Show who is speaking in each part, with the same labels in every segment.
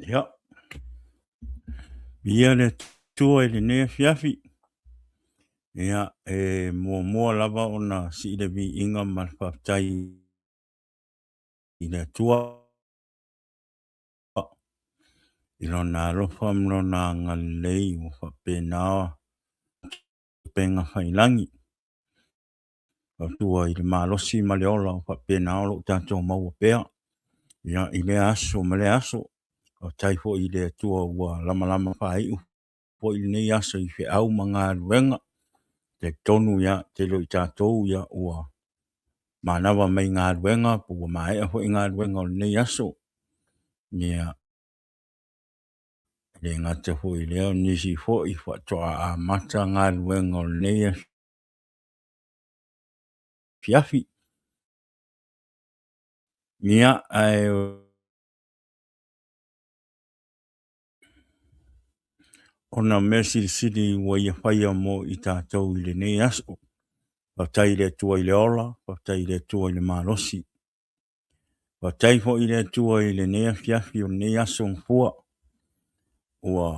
Speaker 1: Ja, ia le tua i le nea fiafi. Ia, mua lava o na si le vi inga malwhaftai i le tua. I lona alofa mlona ngā lelei o whapenao penga whailangi. Tua i le malosi ma le ola o whapenao lo tātou maua pēa. Ia, i le aso ma le aso. O taifo i le tua ua lama lama whaiu. Po i nei aso i whi au ma ngā ruenga. Te tonu ia, te lo i tātou ia ua manawa mai ngā ruenga, po ua mai ho i ngā ruenga o nei aso. Nia, le ngata ho i leo nisi ho i whatoa a mata ngā ruenga o nei fiafi. Nia, ai ona Mercy City ua ia whaia mo i tātou i le nei aso. Whautai le tua i le ola, whautai le tua i le malosi. Whautai ho i le tua i le nei fiafi o nei aso ngfua. Ua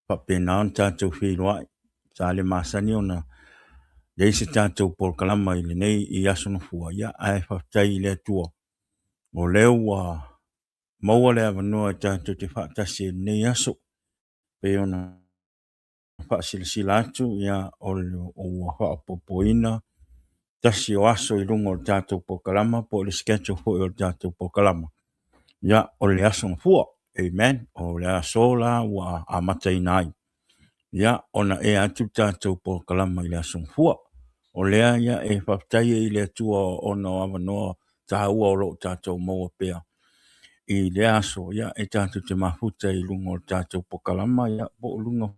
Speaker 1: whapenao tātou whiroai. Sa le masani ona leise tātou por kalama i le nei i aso ngfua. Ia ai whautai i le tua. O leo ua maua le avanua tātou te whaatasi nei aso. Pe ona whaasilasila atu ia o ua whaapopoina. Tasi o aso i rungo o tātou por kalama po le sketcho fo o tātou por kalama. Ia o le aso ngfua. Amen. O le aso la ua amatai nai. Ia ona e atu tātou por kalama i le aso ngfua. O lea ia e whaftai i le tua ona o avanoa tā ua o lo tātou maua pēa. I le aso ia e tātou te mafuta i rungo o tātou por kalama ia po lunga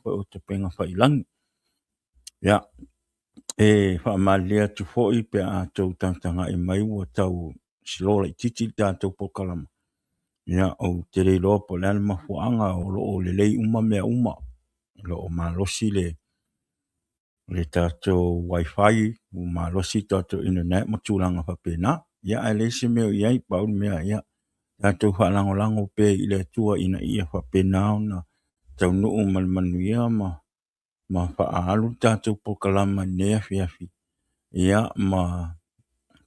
Speaker 1: o te penga whailangi. Ia e whaamalea tu fo i pe a tau tantanga e mai ua tau silola i titi tātou por kalama. Ia o te reilo po le alma fuanga o lo o lelei uma mea uma. Lo o malosi le tātou wifi, o malosi tātou internet mo tūlanga whapena. Ia ai leise meo iai paul mea ia. Tātou whalango lango pe i le tua ina ia whapena na tau nuu malmanuia ma whaalu tātou pokalama nea fiafi. Ia ma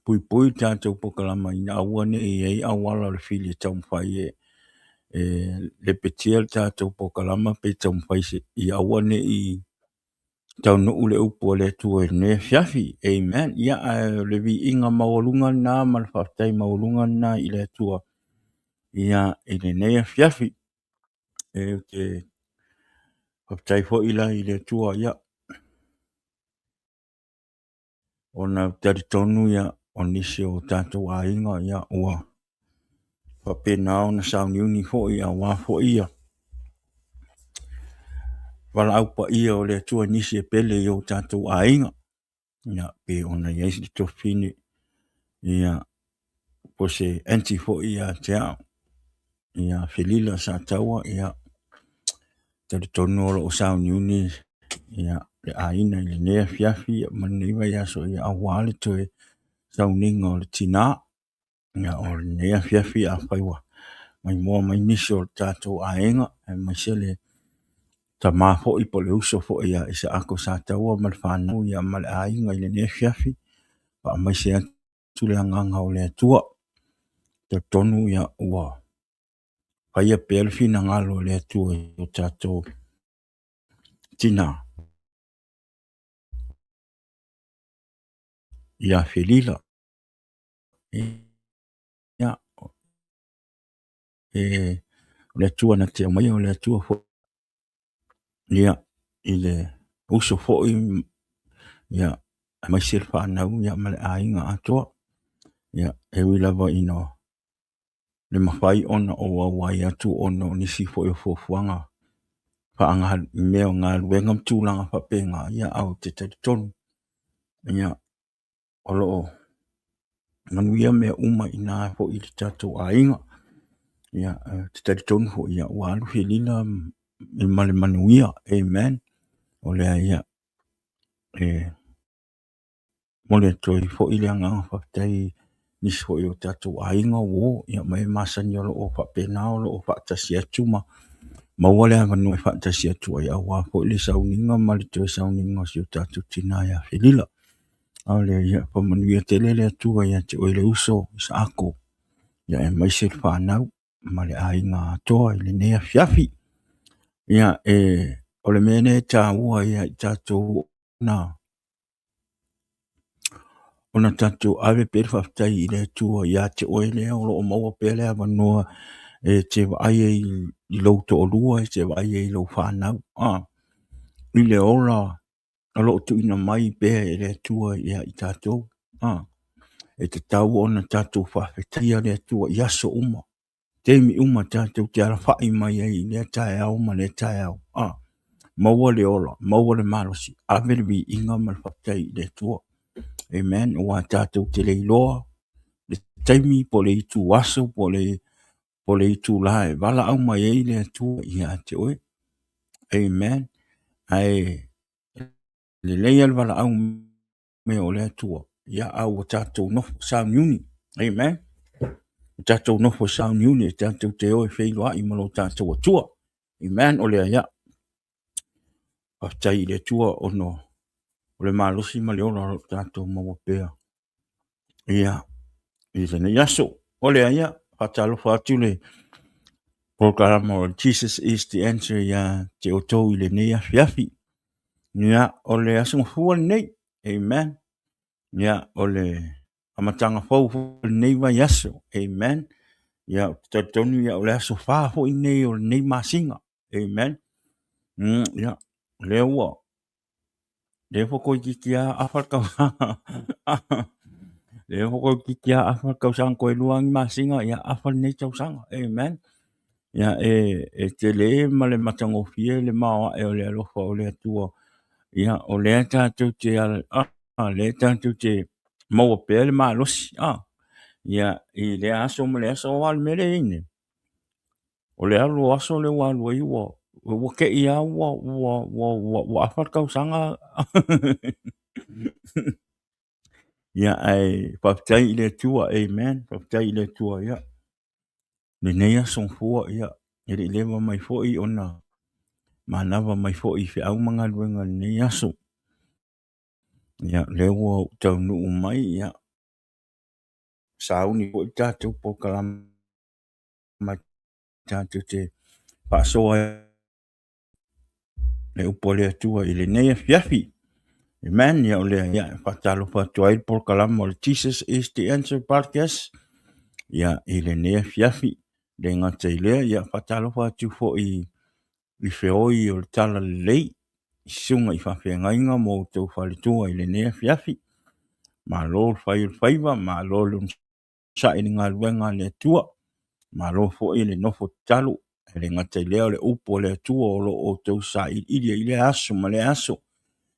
Speaker 1: pui tātou pokalama ina awane i ei awala le fili tau mwhai le petiel tātou pokalama pe tau mwhai se i awane i tau nuu le upo le tua nea fiafi. Amen. Ia le vi inga maulunga na malwhaftai maulunga na i le tua. Ia i le nea fiafi. E te whaftai fo ila i le tua ia. Ona taritonu ia o nisi o tātou a inga ia ua. Whapena o na sauniuni fo ia wā fo ia. Wala aupa ia o le tua nisi e pele i o tātou a inga. Ia pe ona iesi to fine. Ia po se enti fo ia te au. Ia felila sa taua ia. Taritonu o sauniuni ia le a ina i le nea fiafi ia maniwa ia so ia awale to e sauninga o le tina. Ia o le nea fiafi a whaiwa. Mai mua mai nisi o tātou a inga. Mai se le ta mafo i po le uso fo ia isa ako sa taua mal whanau ia mal a inga i le nea fiafi. Pa mai se atu le anganga o le atua. Ta tonu ia ua. Paia pelfi na ngalo le atua o tātou tina. Ia felila. Ia le atua na te mai o le atua fo. Ia i le uso fo i ia mai se whanau ia mal a inga atua. Ia e wilava ino. Le mawhai ona o wawai atu ona o nisi fo i fuanga. Whaanga meo ngā luenga mtūlanga whapenga ia au te taritonu. Ia o loo manuia mea uma i nā fo i te tātou a inga. Ia te taritonu fo ia walu helina i male manuia. Amen. O lea ia mole toi fo i le anga whaftai nisi fo yo tatou ainga wo ia mai masani o lo fa pena o lo fa tasi atu ma wale ava no fa tasi atu ai awa fo le sauninga ma le te sauninga si o tatou tina ia felila ale ia pa manuia te lele atu ia te oile uso sa ako ia e mai se whanau ma le ainga toa i le nea fiafi ia o le mene tā ua ia i tatou ona tatou ave pere whaftai i le tua ia te oile o lo o maua pele ava noa te vaia i louto o lua te vaia i lou whanau i le ola a lo tu ina mai pe i le tua ia i tatou e te tau ona tatou whawhetia le tua i aso uma te mi uma tatou te ara whai mai ai le tae au ma le tae au maua le ola maua le malosi ave le vi inga ma le whaftai i le tua amen o a tatou te leiloa le taimi po le itu aso po le itu lae wala au mai ei le tua ia te oe amen ai le leia le wala au me o le tua ia au o tatou nofo saun uni amen tatou nofo saun uni tatou te oe whailoa i malo tatou atua amen o le ia aftai le tua ono o le malosi ma le ola tatou maua pea ia i le yaso o le ia fatalo fatu le programa o Jesus is the answer ia te otou i le nei afiafi ia o le aso fual nei amen ia o le amatanga fau nei vai yaso amen ia tatonu ia o le aso fa ho i nei o nei masinga amen ia le ua le foko i kia afalka le foko i kia afalka sang ko luang masinga ia afal nei tau sang amen ia te le ma le matango fie le mawa e o le alofa o le atua ia o le tātou te le tātou te maua pēle ma losi ia i le aso ma le aso wal mele ine o le alo aso le walu i wa ke ia wa afalka sanga ia ai whaftai le tua amen whaftai le tua ia le neia son fua ia e le lewa mai foi ona manawa mai foi fe au manga luenga neia so ia lewa tau nu mai ia sauni ko tatou po kalam mai tatou te pasoa le upole tua i le neia fiafi amen ia ole ia patalo patuai po kalam o Jesus is the answer podcast ia i le neia fiafi le ngata ile ia patalo patu fo i feoi o tala lelei sunga i whawhengainga mo tau whalitua i le nea fiafi ma lo whai whaiva ma lo lun sa i ngā luenga le tua ma lo fo i le nofo talu e le ngata i leo le upo le tua o lo o tau sa i le aso ma le aso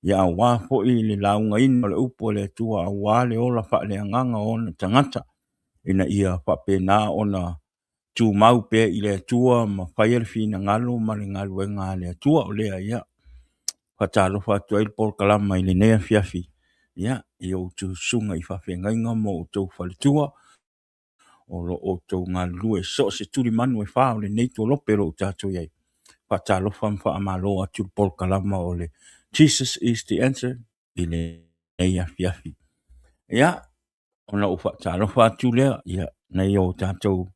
Speaker 1: ia wā fo i le launga ina le upo le tua a wā le ola wha le anganga o na tangata ina ia whapena o na tu mau pe i le tua ma whai fina ngalo ma le ngaluenga le tua o lea ia fatalo fatu ai por kalama i le nea fiafi ia i o tu sunga i whawhengainga mo o tau whalitua o lo o tau ngā lue so se turi manu e whao le neito lopero o tātou iai fatalo whamwha amalo atu por kalama o le Jesus is the answer i le nea fiafi ia ona o fatalo fatu lea ia nei o tātou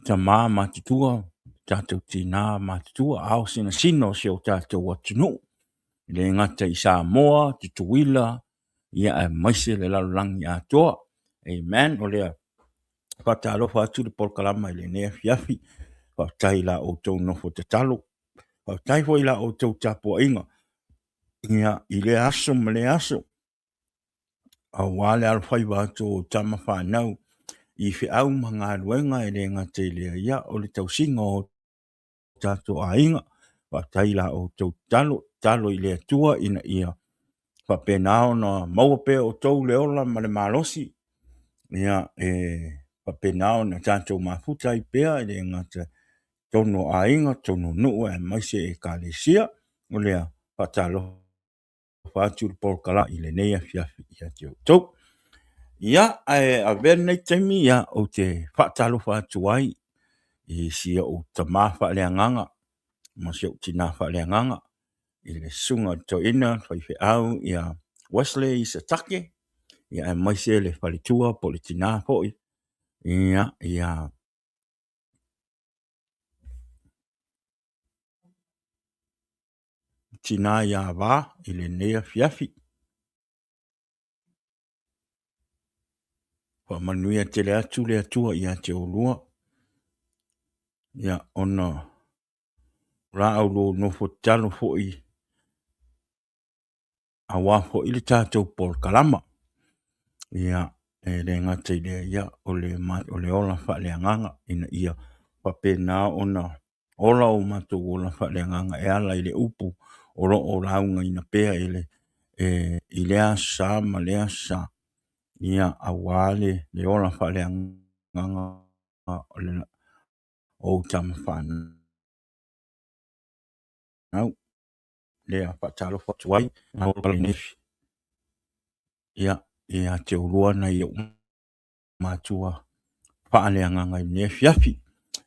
Speaker 1: ta mā matutua tātou tina matutua ao sina sino se o tātou atunu le ngata i Samoa, tutuila, ia e maise le lalulangi a toa. Amen. O lea, whatalo whatu le polkalama i le nea fiafi, whatai la o tau nofo te talo, whatai fo i la o tau tapua inga, ia i le aso ma le aso, a wale alwhai wātou o tama whanau, i whi au mga luenga i le ngata i lea ia o le tau singa o tātou a inga, whatai la o tau talo i lea tua ina ia, whapenao na mauape o tau leola ma le malosi, ia whapenao na tātou mafuta i pea i le ngata tono a inga, tono nuu e maise e kālesia, o lea whatalo whāturu porkala i le neia fiafi i a teo tau. Ia, a vena taimi ia o te whaatalo whaatuai I sia o ta mafa le nganga, ma sia o tina fa le nganga, I le sunga to ina, fai fe au, ia Wesley I sa take, ia e maise le whalitua po le tina po ia tina ia va, I le nea fiafi, pa manuia te le atu le atua ia te olua, ia ona ra au lo no fo talo fo I a wafo I le tātou pol kalama, ia e le ngata I le ia o le mai o le ola wha le nganga ina ia pape nā ona ola o matou ola wha le nganga e ala I le upu o ro o raunga ina pea I le asa ma le asa ia a wale le ola wha le nganga o le o tama whanau le a whatalo whatuai na o pala nefi ia te urua na ia matua whaaleanganga I nefi afi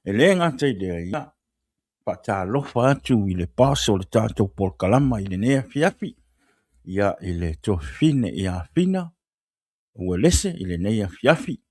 Speaker 1: e le ngata I le ia whaatalofa atu I le paso le tātou por kalama I le nefi afi ia I le tofine ia fina ua lese I le nefi afi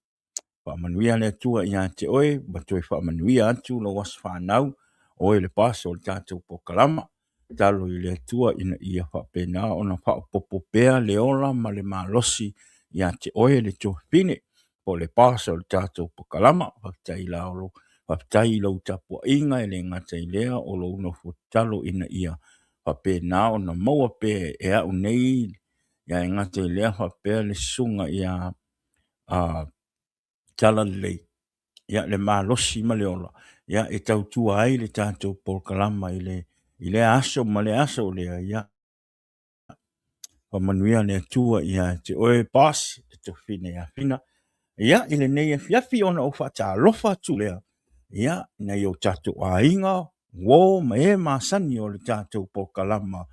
Speaker 1: whaamanuia le atua ia te oe batoi whaamanuia atu lo was whanau oe le paso le tātou por kalama talo I le atua ina ia whapena ona whaopopopea le ola ma le malosi ia te oe le tofine po le paso le tātou por kalama whaktai laolo whaktai lau tapua inga le ngata I lea o lo uno futalo ina ia whapena ona maua pe e au nei ia ngata I lea whapea le sunga ia tala lelei ia le malosi ma le ola ia e tautua ai le tātou por kalama I le aso ma le aso le ia manuia le tua ia te oe pas te tofine ia fina ia I le nei fiafi ona o whaatalofa atu lea ia na I o tātou ainga wo ma e masani o le tātou por kalama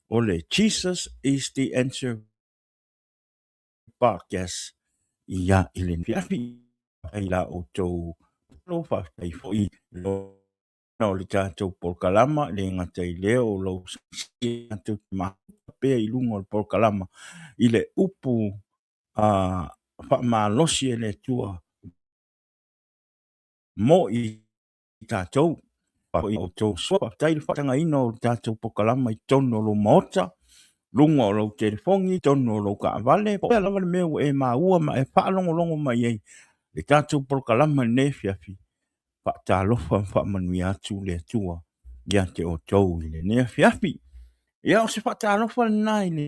Speaker 1: o le Jesus is the answer podcast ia I le fiafi ai la o tau lo fa ai foi lo no le tātou por kalama le ngata I leo lo tātou ma pe I lungo por kalama I le upu fa malosi le tua mo I tātou pa I o tau soa tai le whatanga ino o tātou por kalama I tono lo maota lungo o lo telefongi tono lo ka vale po la vale meu e maua ma e whaalongo longo mai ei le tātou por kalama ne fiafi whaatalofa whaamanu atu le tua ia te o tau I le ne fiafi ia o se whaatalofa na I le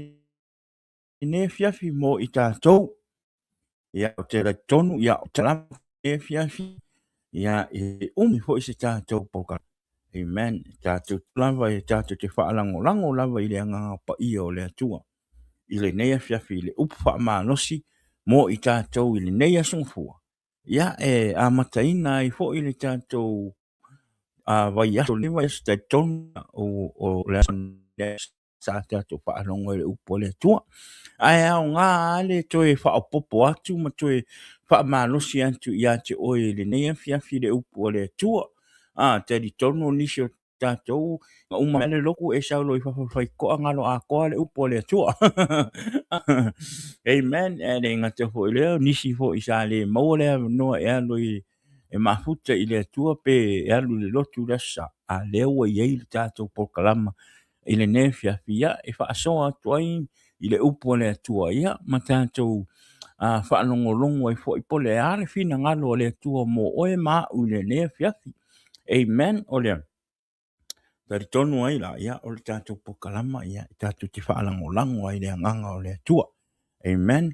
Speaker 1: ne fiafi mo I tātou ia o te tonu ia o te lama ne fiafi ia e fo I se tātou por kalama amen tātou lava e tātou te whaalango lango lava I le anga pa ia o le atua I le neia fiafi I le upu whaamanosi mo I tātou I le neia songfua ia e amataina I fo I le tātou vai aso le vai sta tona o le sa tātou whaalongo I le upu o le atua ai au ngā ale toi whaapopo atu ma toi whaamanosi atu I ate oe le neia fiafi le upu o le atua te di tono nisi o tātou ma uma mele loku e saulo I whawhai koa ngalo a koa le upo le atua amen e le ngata ho I leo nisi ho I sa le maua le noa e alo e mafuta I le atua pe e alu le lotu rasa a leo I ei le tātou por kalama I le nefia fia e whaasoa atuai I le upo le atua ia ma tātou whaanongolongo I fo I pole ale fina ngalo le atua mo oe maa u le nefia fi amen o le tari tonu ai la ia o le tātou po kalama ia tātou te whaalangolango ai le anganga o le atua amen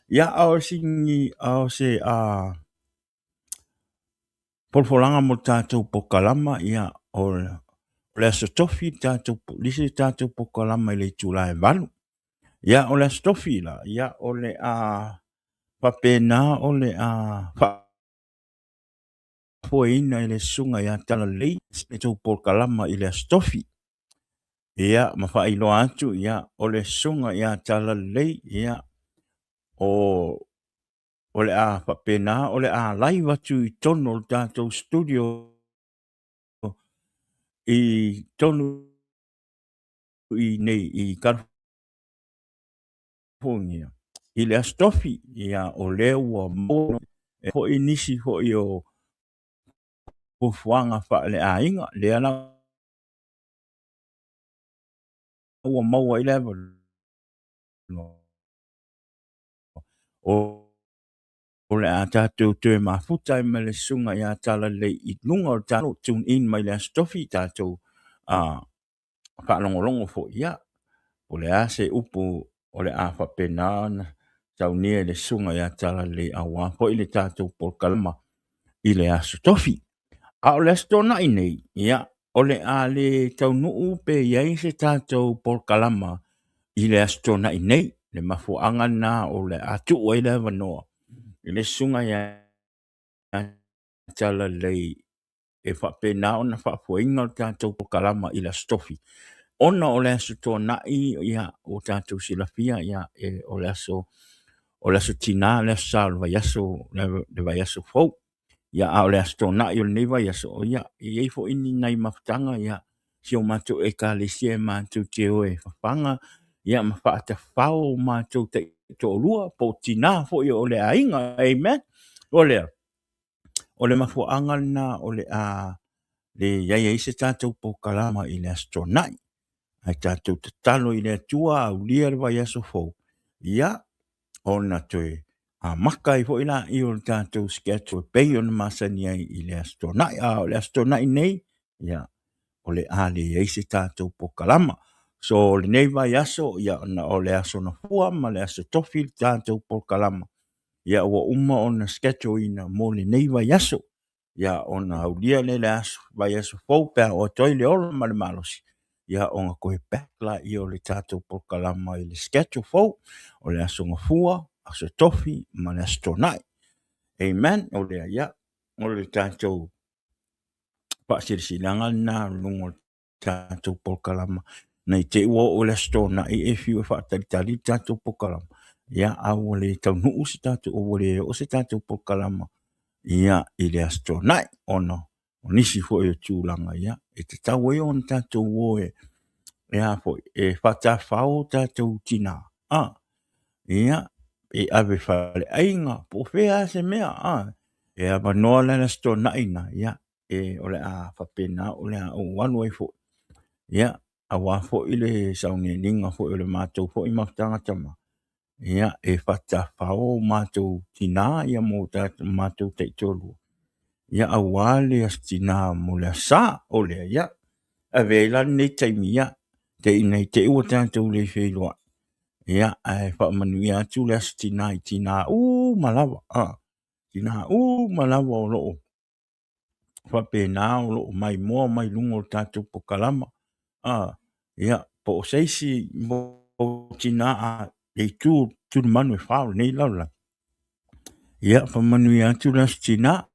Speaker 1: ia au singi au se polfolanga mo tātou po kalama ia o le asotofi tātou po lisi tātou po kalama I le tūla e valu ia o le asotofi la ia o le papena o le poeina I le sunga ia tala lei le tau po kalama I le asotofi ia ma whailo atu ia o le sunga ia tala lei ia o o le a whapena, o le a lai watu I tono o tātou studio I tonu I nei I California. I le astofi ia o leo o mo e ho I nisi ho I o fuanga wha le a inga, le ana ua maua I lewa o le a tātou tue mafuta I le sunga ia tala le I lunga o tātou tune in mai le astofi tātou whaalongolongo fo ia. O le a se upu o le a whapena na tau nia le sunga ia tala le awa po I le tātou polkalama I le astofi. A o le astona I nei, ia, o le a le tau nuu pe iai se tātou polkalama I le astona I nei, le mafuanga na o le atu o I le wanoa. I le sunga ia tala le e whapena o na whapuinga o tātou polkalama I le astofi. Ona o le aso tō nai ia o tātou silafia ia o le aso tina le aso sao le vai aso fau. Ia a o le aso tō nai o le nei vai aso o ia I eifo ini nai mafutanga ia si o mātou e ka le sia mātou te oe whapanga ia ma whaata whao mātou te tō lua po tina fo I o le ainga, amen. O le mafuanga na o le a le iai eise tātou po kalama I le aso tō nai. Ai tātou te talo I le atua au lia le vai aso fau. Ia, ona toe a maka I fo ila I o tātou sketch o pei o na masani ai I le astonai. O le astonai nei, ia, o le a le eise tātou po kalama. So le nei vai aso, ia, o le aso na fua, ma le aso tofi tātou po kalama. Ia, ua uma o na sketch o ina mo le nei vai aso. Ia, ona au lia le aso vai aso fau, pea o toi le olo ma le malosi. Ia o nga koe backla I o le tātou polkalama I le sketch o fau, o le aso nga fua, aso tofi, ma le aso tonai. Amen, o le ia, o le tātou paasirisilanga na lungo tātou polkalama. Nei te ua o le aso tonai e fiu e whaatalitali tātou polkalama. Ia, au o le tau nuu se tātou o le o se tātou polkalama. Ia, I le aso tonai, ono, o nisi fo e tūlanga, ia, e te tau e on tātou o ia foi e fata fao tātou tina. Ia, e ave fale ainga, po fea se mea, e ava noa lana sto naina, ia, e ole a whapena, ole a o wanu e fo. Ia, a wafo I le saune ninga fo I le mātou fo I maftanga tama. Ia, e fata fao mātou tina, ia mo tātou mātou teitolu. Ia, a wale as tina mo le sa, ole, ia, ave ilan nei taimia, te nei te ua tātou le wheilua. Ia, ai whaamanu ia tu le tina I tina malawa. Tina malawa o loo. Whapena o loo mai moa mai lungo tātou po kalama. Ia, po o seisi mo tina e tu manu e whao nei laula. Ia, whaamanu ia tu le tina.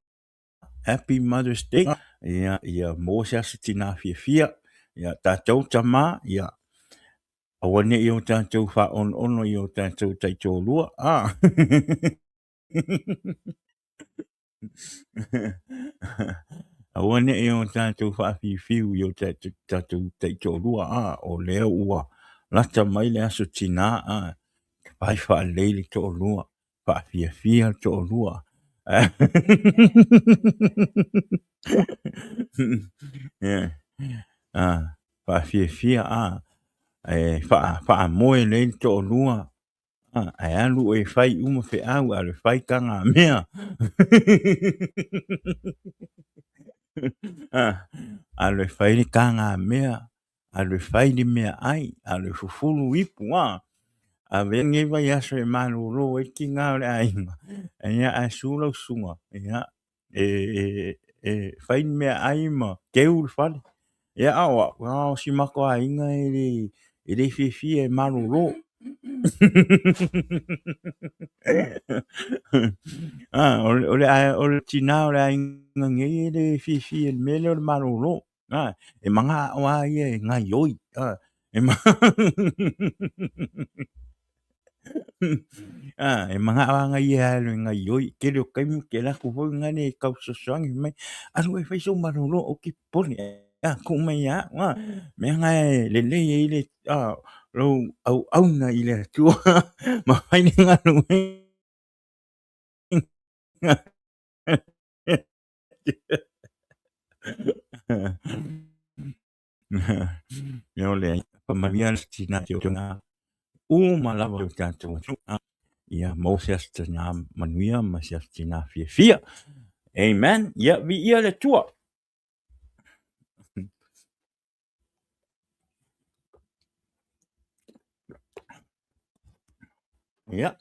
Speaker 1: Happy Mother's Day. Ia, mo se tina fia. Ia, tātou tama, ia, awane I o tātou wha ono I o tātou taito lua. Awane I o tātou wha fiu I o tātou taito lua. O leo ua. Lata mai le aso tina. Pai wha leili to lua. Wha fia to lua. Wha fia. Wha moe leili to lua. Ai alu e whai uma whi au, ale whai kanga mea. Ale whai ni kanga mea, ale whai ni mea ai, ale fufulu ipu, a vengi vai aso e manu ro e ki ngā le ainga. E ia a sula sunga, ia, whai ni mea ai ma, keu le whale. Ia awa, si mako a inga e le fifi e manu ro. Ole tina ole ainga ngai le fifi e mele ole maroro. E manga wa ia ngai oi. E mga anga ia lo nga yoi ke lo kai mu ke la ku vo nga ne kau so sang mai alu e fai so marolo o ki poni ku mai ya wa me nga lelei ile lo au na ile tu ma fai ni nga lo yo le pa maria stina yo nga uma lava o tātou ia Moses te ngā manuia ma se te ngā fia. Amen. Ia vi ia le tua. Ia.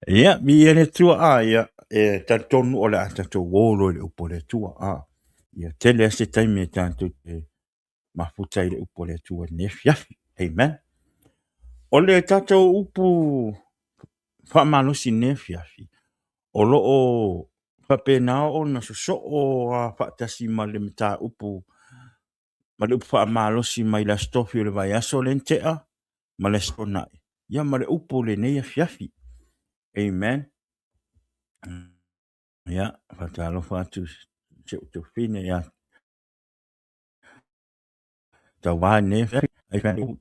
Speaker 1: Ia vi ia le tua ia e tātonu o le a tātou wōlo le upo le tua Ia tele se taimi e tātou te mafutai le upo le tua ne fiafi. Amen. O le tātou upu whamalosi ne fiafi. O lo o whapena o na so o whaatasi ma le mta upu ma le upu whamalosi mai la stofi o le vai aso le ntea ma le stonai. Ia ma le upu le neia fiafi. Amen. Ia, whatalo whatu se uto fine ia ta wane fiafi.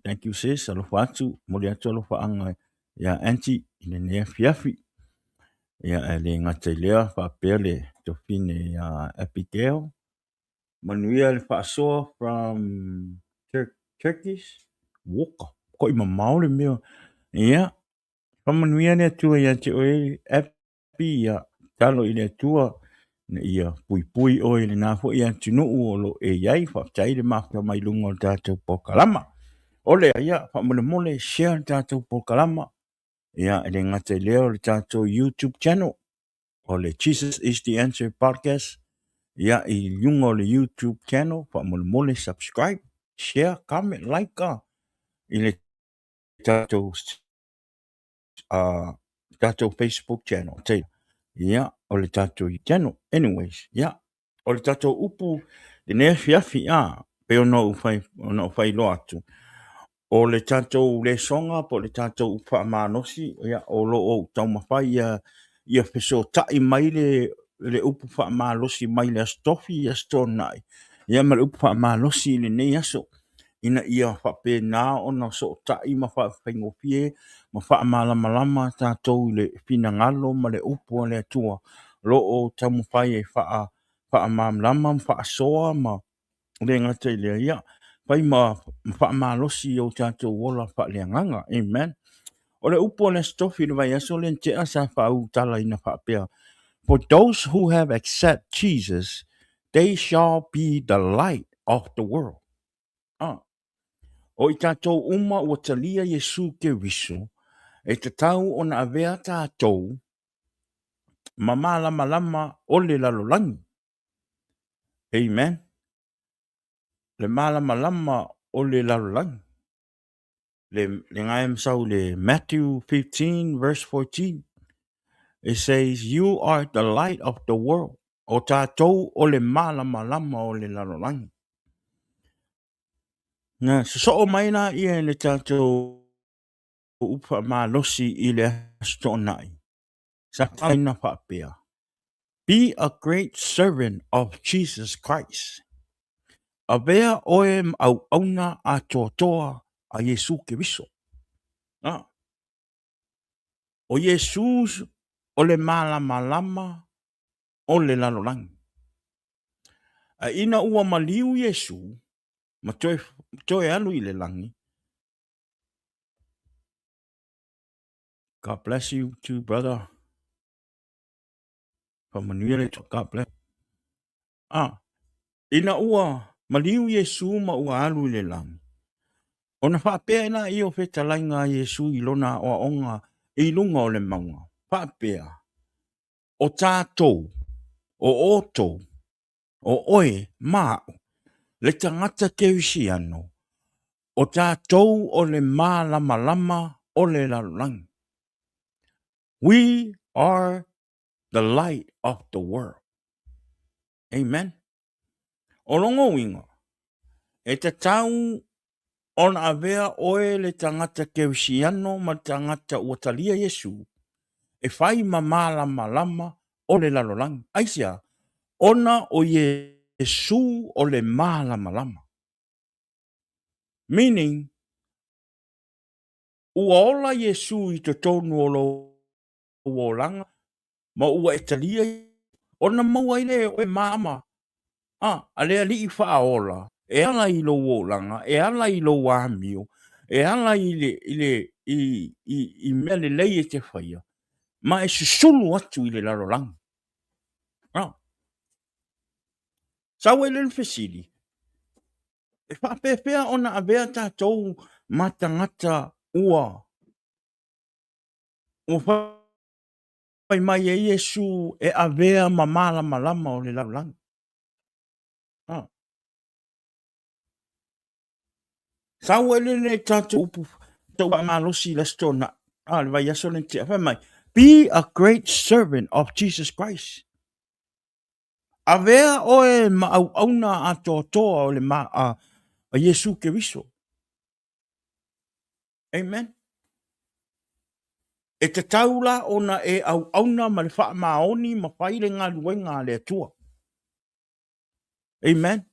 Speaker 1: Thank you sis, alo whatu, mori atu alo whaanga ia auntie ine neia fiafi. Ia le ngata lea whapea le to fine ia Abigail. Manuia le whaasoa from Turkish Walker. Ko ima maole mea. Ia, whamanuia ne tua ia te oe Abi ia talo i le tua na ia pui oe le nā fo ia tunuu o lo e iai whaptai le mafia mai lunga o tātou pokalama. Ole ia whamole share tātou pokalama. Ia le ngata leo le tātou YouTube channel. Ole Jesus is the Answer podcast. Ia i lunga o le YouTube channel. Whamole subscribe, share, comment, like i le tātou Facebook channel. Ia, o le tātou channel. Anyways, ia, o le tātou upu le nea fiafi pe ono whai lo atu. O le tātou le songa po le tātou upa manosi, ia, o lo o tau mawhai ia peso tai mai le upu wha malosi mai le astofi ia stonai. Ia ma le upu wha malosi le nei aso. Ina ia whape nā ona so tai ma whaingopie, ma wha malama tātou le fina ngalo ma le upu le atua. Lo o tamu whai e wha mamlama, wha soa ma le ngata le ia. Whai ma wha malosi o tātou wola wha le nganga. Amen. O le upu le stofi le vai aso le nte asa wha au tala ina wha pia. For those who have accepted Jesus, they shall be the light of the world. O I tātou uma ua talia Yesu Keriso, e te tau o na avea tātou, ma malama o le lalolangi. Amen. Le malama o le lalolangi. Le ngai msau le Matthew 15 verse 14. It says, you are the light of the world. O tātou o le malama o le lalolangi. Nga, so o maina ia le tātou upa malosi I le astonai. Sa taina whapea. Be a great servant of Jesus Christ. Avea oe au auna a toa a Yesu Keriso. O Jesus o le malama o le lalolangi. A ina ua maliu Yesu, ma toe alu I le langi. God bless you too, brother. God bless. Ina ua maliu Yesu ma ua alu I le langi. Ona whapea ina I o whetalainga Yesu I lona o onga I lunga o le maunga. Whapea. O tātou, o oto, o oe, mā, le tangata Kerisiano, O tātou o le mālama lama o le lalulangi. We are the light of the world. Amen. O longo winga. E te tau ona avea oe le tangata Kerisiano ma tangata uatalia Yesu. E whai ma mālama lama o le lalulangi. Aisia, ona o Yesu o le mālama lama. Meaning, ua ola Yesu i te tonu o lo uolanga, ma ua etalia, ona maua ile o e mama. Ale li i wha ola, e ala i lo uolanga, e ala i lo wāmio, e ala i mea lelei e te whaia, ma e susulu atu i le larolanga. Sau e lelu fesili, e whapepea ona avea tātou matangata ua. Ua whai mai e Yesu e avea ma malama o le larolanga. Sau e lele tātou upu, tau amalosi la stona, le vai aso le te awhai mai. Be a great servant of Jesus Christ. Avea oe ma au auna a toa o le ma a Yesu Keriso. Amen. E te taula ona e au auna ma le wha maoni ma whaile ngā luenga le atua. Amen.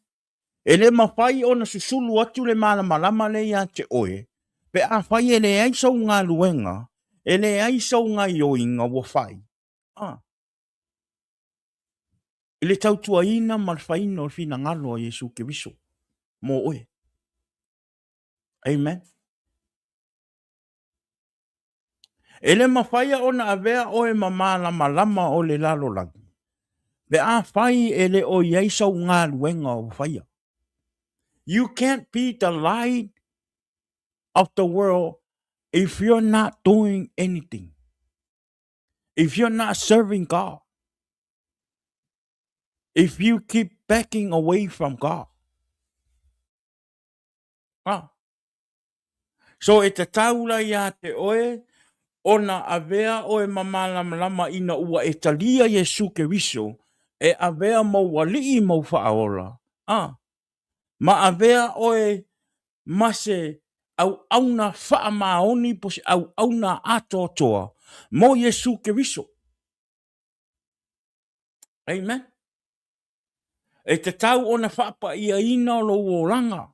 Speaker 1: E le mawhai ona susulu atu le malama le ia te oe. Pe a whai e le aisau ngā luenga, e le aisau ngā ioinga wa whai. E le tautua ina ma le whaina o le whina ngalo a Yesu Keriso. Mo oe. Amen. E le mawhaia ona avea oe ma malama o le lalo lagi. Pe a whai e le o iaisau ngā luenga o whaia. You can't be the light of the world if you're not doing anything. If you're not serving God. If you keep backing away from God. So e te taula ia te oe, ona avea oe malama ina ua e talia Yesu Keriso, e avea mau walii mau whaola. Ma avea oe mase au auna wha maoni posi au auna atotoa. Mo Yesu Keriso. Amen. E te tau ona whapa ia ina o lo uolanga.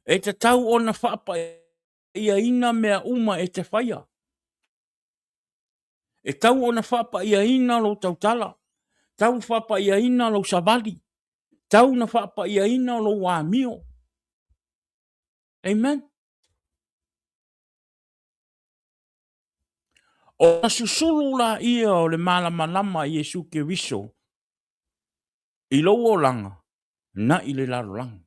Speaker 1: E te tau ona whapa ia ina mea uma e te whaia. E tau ona whapa ia ina lo tau tala. Tau whapa ia ina lo savali. Tau na whapa ia ina lo wāmio. Amen. O na susulu la ia o le malama Yesu Keriso. I lo o langa. Na i le laro langa.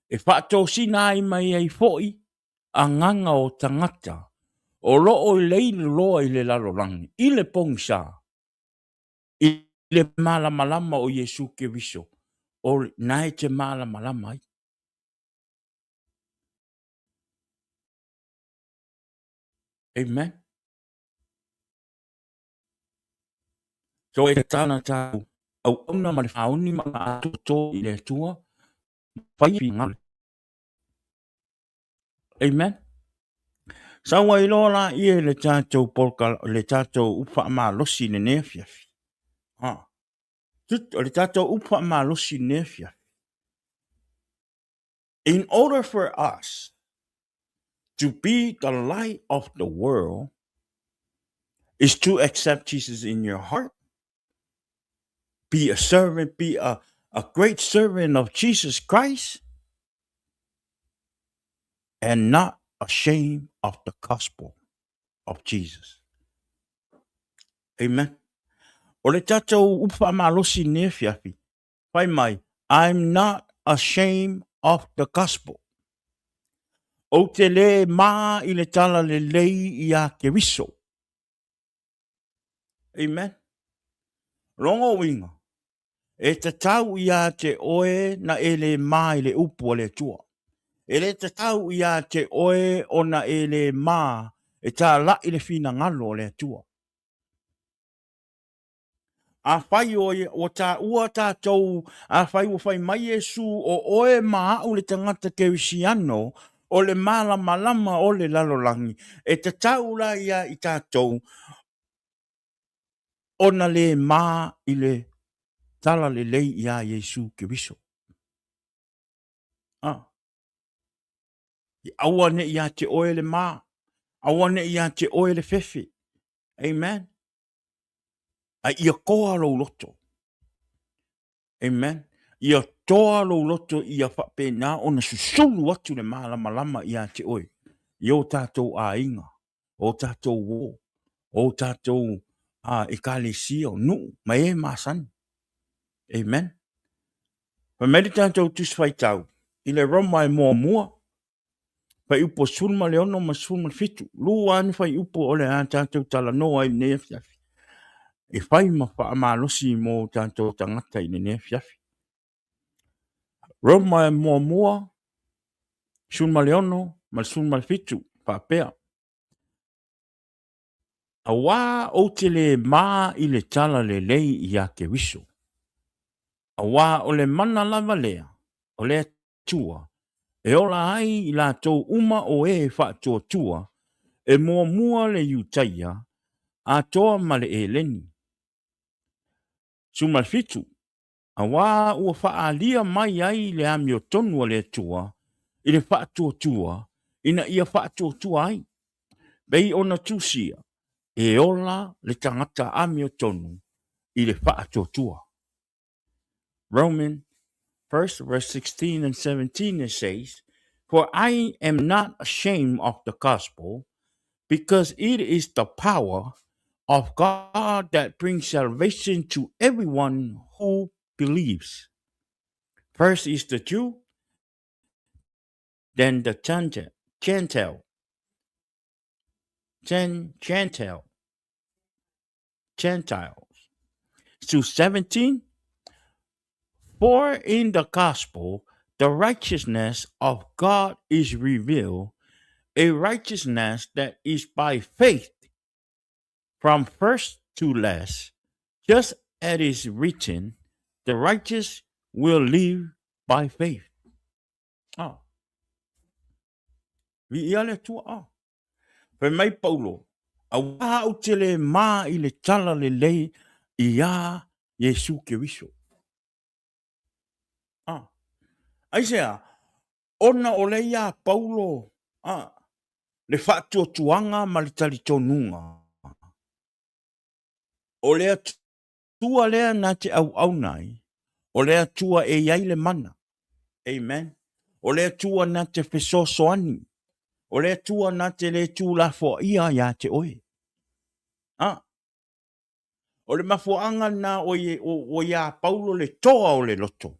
Speaker 1: E whaato sina ai mai ai foi. A nganga o tangata. O lo o lei loa i le laro langa. I le pongsa. I le malama o Yesu Keriso. O nai te malama ai. Amen. So e tana tau. Au ona ma le whaoni ma atoto i le tua. Whai ngale. Amen. Sawa i lola i le tātou polka, le tātou upa ma losi ne nefiafi. Le tātou upa ma losi nefiafi. In order for us to be the light of the world is to accept Jesus in your heart, be a servant, be a great servant of Jesus Christ, and not ashamed of the gospel of Jesus. Amen. O le tātou upa ma losi nefiafi. Whai mai, I'm not ashamed of the gospel. O te le maa i le tala lelei i a Keriso. Amen. Rongo winga. E te tau ia te oe na ele mai le upu le tua. E le te tau ia te oe o na ele ma e tā la i le fina ngalo le tua. A whai o tā ua tātou, a whai o whai mai Yesu o oe maa o le tangata Kerisiano o le mala malama o le lalolangi. E te tau la ia i tātou o na le maa i le tala lelei ia Yesu Keriso. Awane ia te oe le maa. Awane ia te oe le fefe. Amen. A ia koa lo loto. Amen. Ia toa lo loto ia whape nā o na susulu atu le malama ia te oe. Ia o tātou a inga. O tātou wō. O tātou e kālesia o nu. Ma e māsani. Amen. Pa meri tātou tuswai tau. I le roma e mua. Fai upo sulma le ono ma sulma fitu. Lua anu fai upo ole a tātou tala noa i nea fiafi. E fai ma wha amalosi mō tātou tangata i nea fiafi. Roma e mua, sulma le ono ma sulma fitu. Whapea. A wā o te le mā i le tala lelei i a Keriso. A wā o le mana lava lea, o le tua, e ola ai i la tō uma o e whātua tua, e mua le iutaia, a toa ma le e leni. Sumal fitu, a wā ua whaalia mai ai le amio tonua le tua, i le whātua tua, ina ia whātua tua ai. Bei ona tusia, e ola le tangata amio tonu, i le whātua tua. Romans 1 verse 16 and 17 it says, "For I am not ashamed of the gospel, because it is the power of God that brings salvation to everyone who believes. First is the Jew, then the Gentile. Gentiles." To 17, "For in the gospel, the righteousness of God is revealed, a righteousness that is by faith from first to last, just as it is written, the righteous will live by faith." Vi iale tua Pe mai Paulo, a wā o te le mā i le tala lelei i a Yesu Keriso. Aisea, ona o le ia Paulo, le whātua tuanga ma le talitonunga. O lea tua lea na te au nai, o lea tua e iai le mana. Amen. O lea tua na te fesosoani. O lea tua na te le tū la fo ia te oe. O le mafuanga na o ia Paulo le toa o le loto.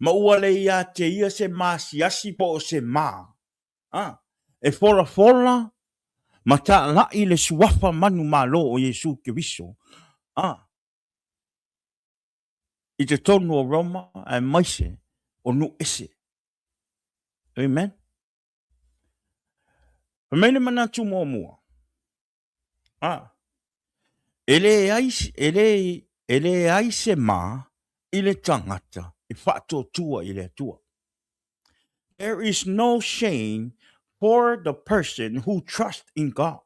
Speaker 1: Ma ua le ia te ia se masiasi po o se mā. E fola, ma ta lai le suafa manu malo o Yesu Keriso. I te tonu o Roma e maise o nu ese. Amen. Mene mana tu mua. Ele ai se mā i le tangata i whātua tua i le tua. There is no shame for the person who trusts in God.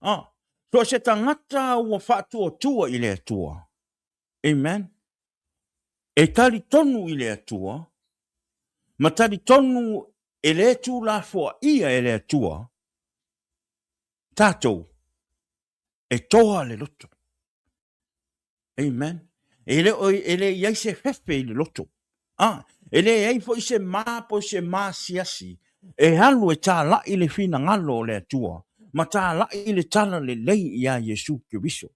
Speaker 1: So se tangata ua whātua tua i le tua. Amen. E tali tonu i le tua, ma tali tonu e le tu la fua ia e le tua, tātou e toa le loto. Amen. Ele iai se fefe i le loto. Ele iai fo i se mā po se mā siasi. E halu e tā la i le fina ngalo le tua. Ma tā la i le tala le lei ia Yesu Keriso.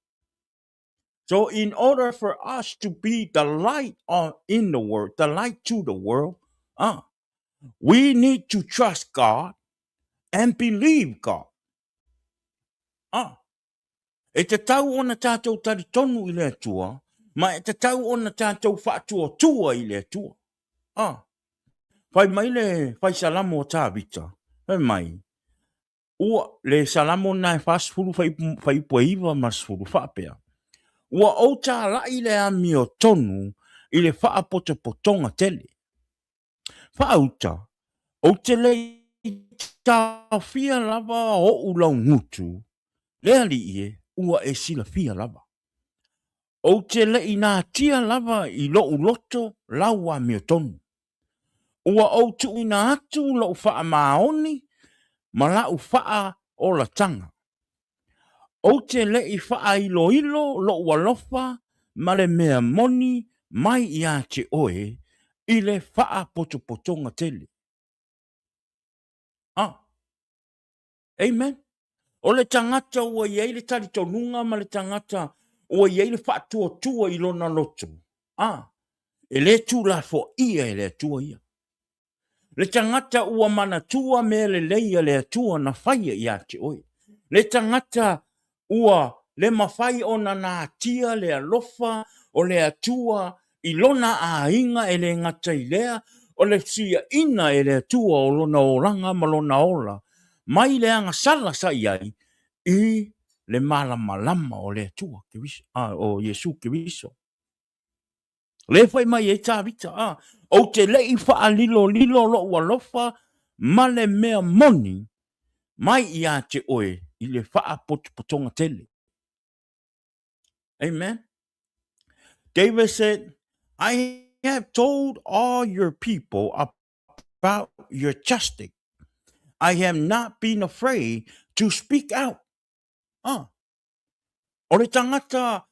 Speaker 1: So in order for us to be the light in the world, the light to the world, we need to trust God and believe God. E te tau ona tātou tari tonu i le tua, Ma e tatau ona tātou whaatua tua i le tua. Whai mai le whai salamo o tāwita. Whai mai. Ua le salamo nai whasfuru whai puaiva masfuru whapea. Ua o tā lai le ami o tonu i le whaapota potonga tele. Whaauta, o te le tā fia lava o ulau ngutu. Lea li ie, ua e sila fia lava. O te le ina tia lava i lo uloto laua mi o tonu. Ua o tu ina atu lo ufaa maoni, ma la ufaa o la tanga. O te le i faa ilo lo ualofa, ma le mea moni mai ia te oe, i le faa potopotonga tele. Amen. O le tangata ua iei le tali tonunga, ma le tangata ua iei le faa tua i lona loto. E le tu la fo ia e le tua ia. Le tangata ua mana tua me le leia le tua na whaia ia te oe. Le tangata ua le mawhai o na nā tia le alofa o le atua i lona a inga e le ngata i lea o le sia ina e le atua o lona oranga ma lona ola. Mai le anga sala sa iai i le malama o le atua o Yesu Keriso. Le fai mai e tāwita o te lei wha lilo lo walofa ma le mea moni mai ia te oe i le wha potonga tele. Amen. David said, I have told all your people about your justice. I have not been afraid to speak out. O le tangata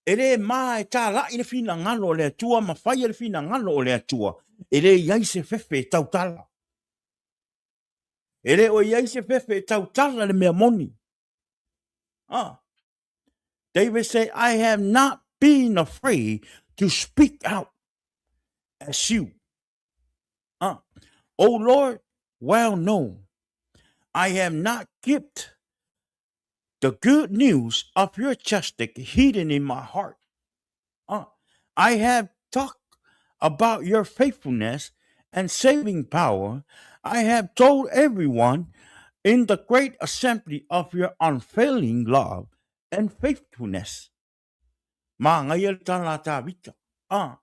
Speaker 1: ele mai ta la ina fina ngalo le tua ma fai le fina ngalo le tua ele iai se fefe tau tala ele o iai se fefe tau tala le mea moni. David said, I have not been afraid to speak out as you. Oh Lord, well known, I have not kept the good news of your justice hidden in my heart. I have talked about your faithfulness and saving power. I have told everyone in the great assembly of your unfailing love and faithfulness. Ma ngai tala ta vita. I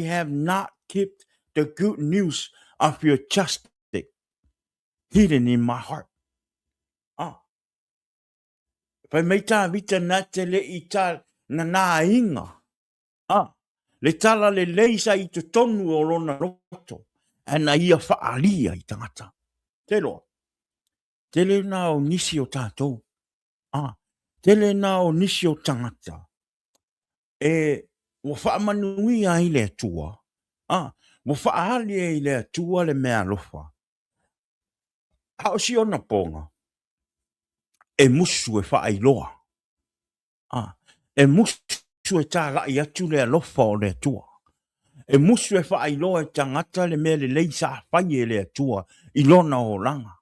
Speaker 1: have not kept the good news of your justice hidden in my heart. Pai mai tā vita na te le i tā na nā inga. Le tala le leisa i te tonu o lona roto. Ana ia whaalia i tangata. Te loa. Te le nā o nisi o tātou. Te le nā o nisi o tangata. Wa whaamanui ai le atua. Wa whaali ai le atua le mea lofa. Hao si ona ponga. E musu e whaailoa. E musu e tā lai atu le alofa o le atua. E musu e whaailoa e tangata le mea le leisa whai e le atua i lona o langa.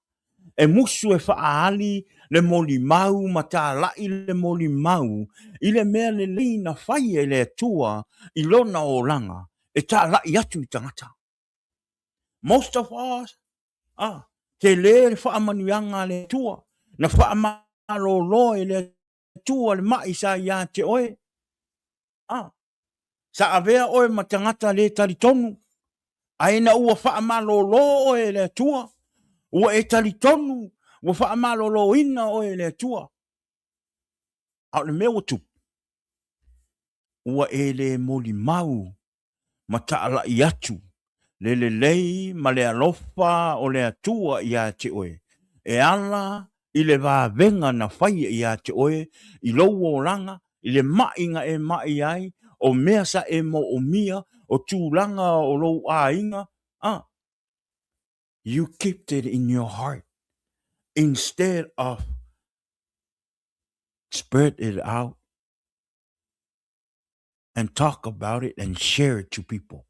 Speaker 1: E musu e whaali le moli mau ma tā lai le moli mau i le mea le leina whai e le atua i lona o langa. E tā lai atu i tangata. Most of us, te le whaamanuanga le atua. Na whaamalo e le atua le mai sa ia te oe. Sa avea oe ma tangata le taritonu. Aina ua whaamalo e le atua. Ua e taritonu. Ua whaamalo ina oe le atua. Au le mea watu. Ua e le moli mau. Ma taala i atu. Le lelei ma le alofa o le atua ia te oe. E ala i le venga na whai ia te oe. I louo o langa. I le mainga e mai ai. O mea sa e mo o mia. O tūlanga o lou a inga. You kept it in your heart. Instead of spread it out. And talk about it and share it to people.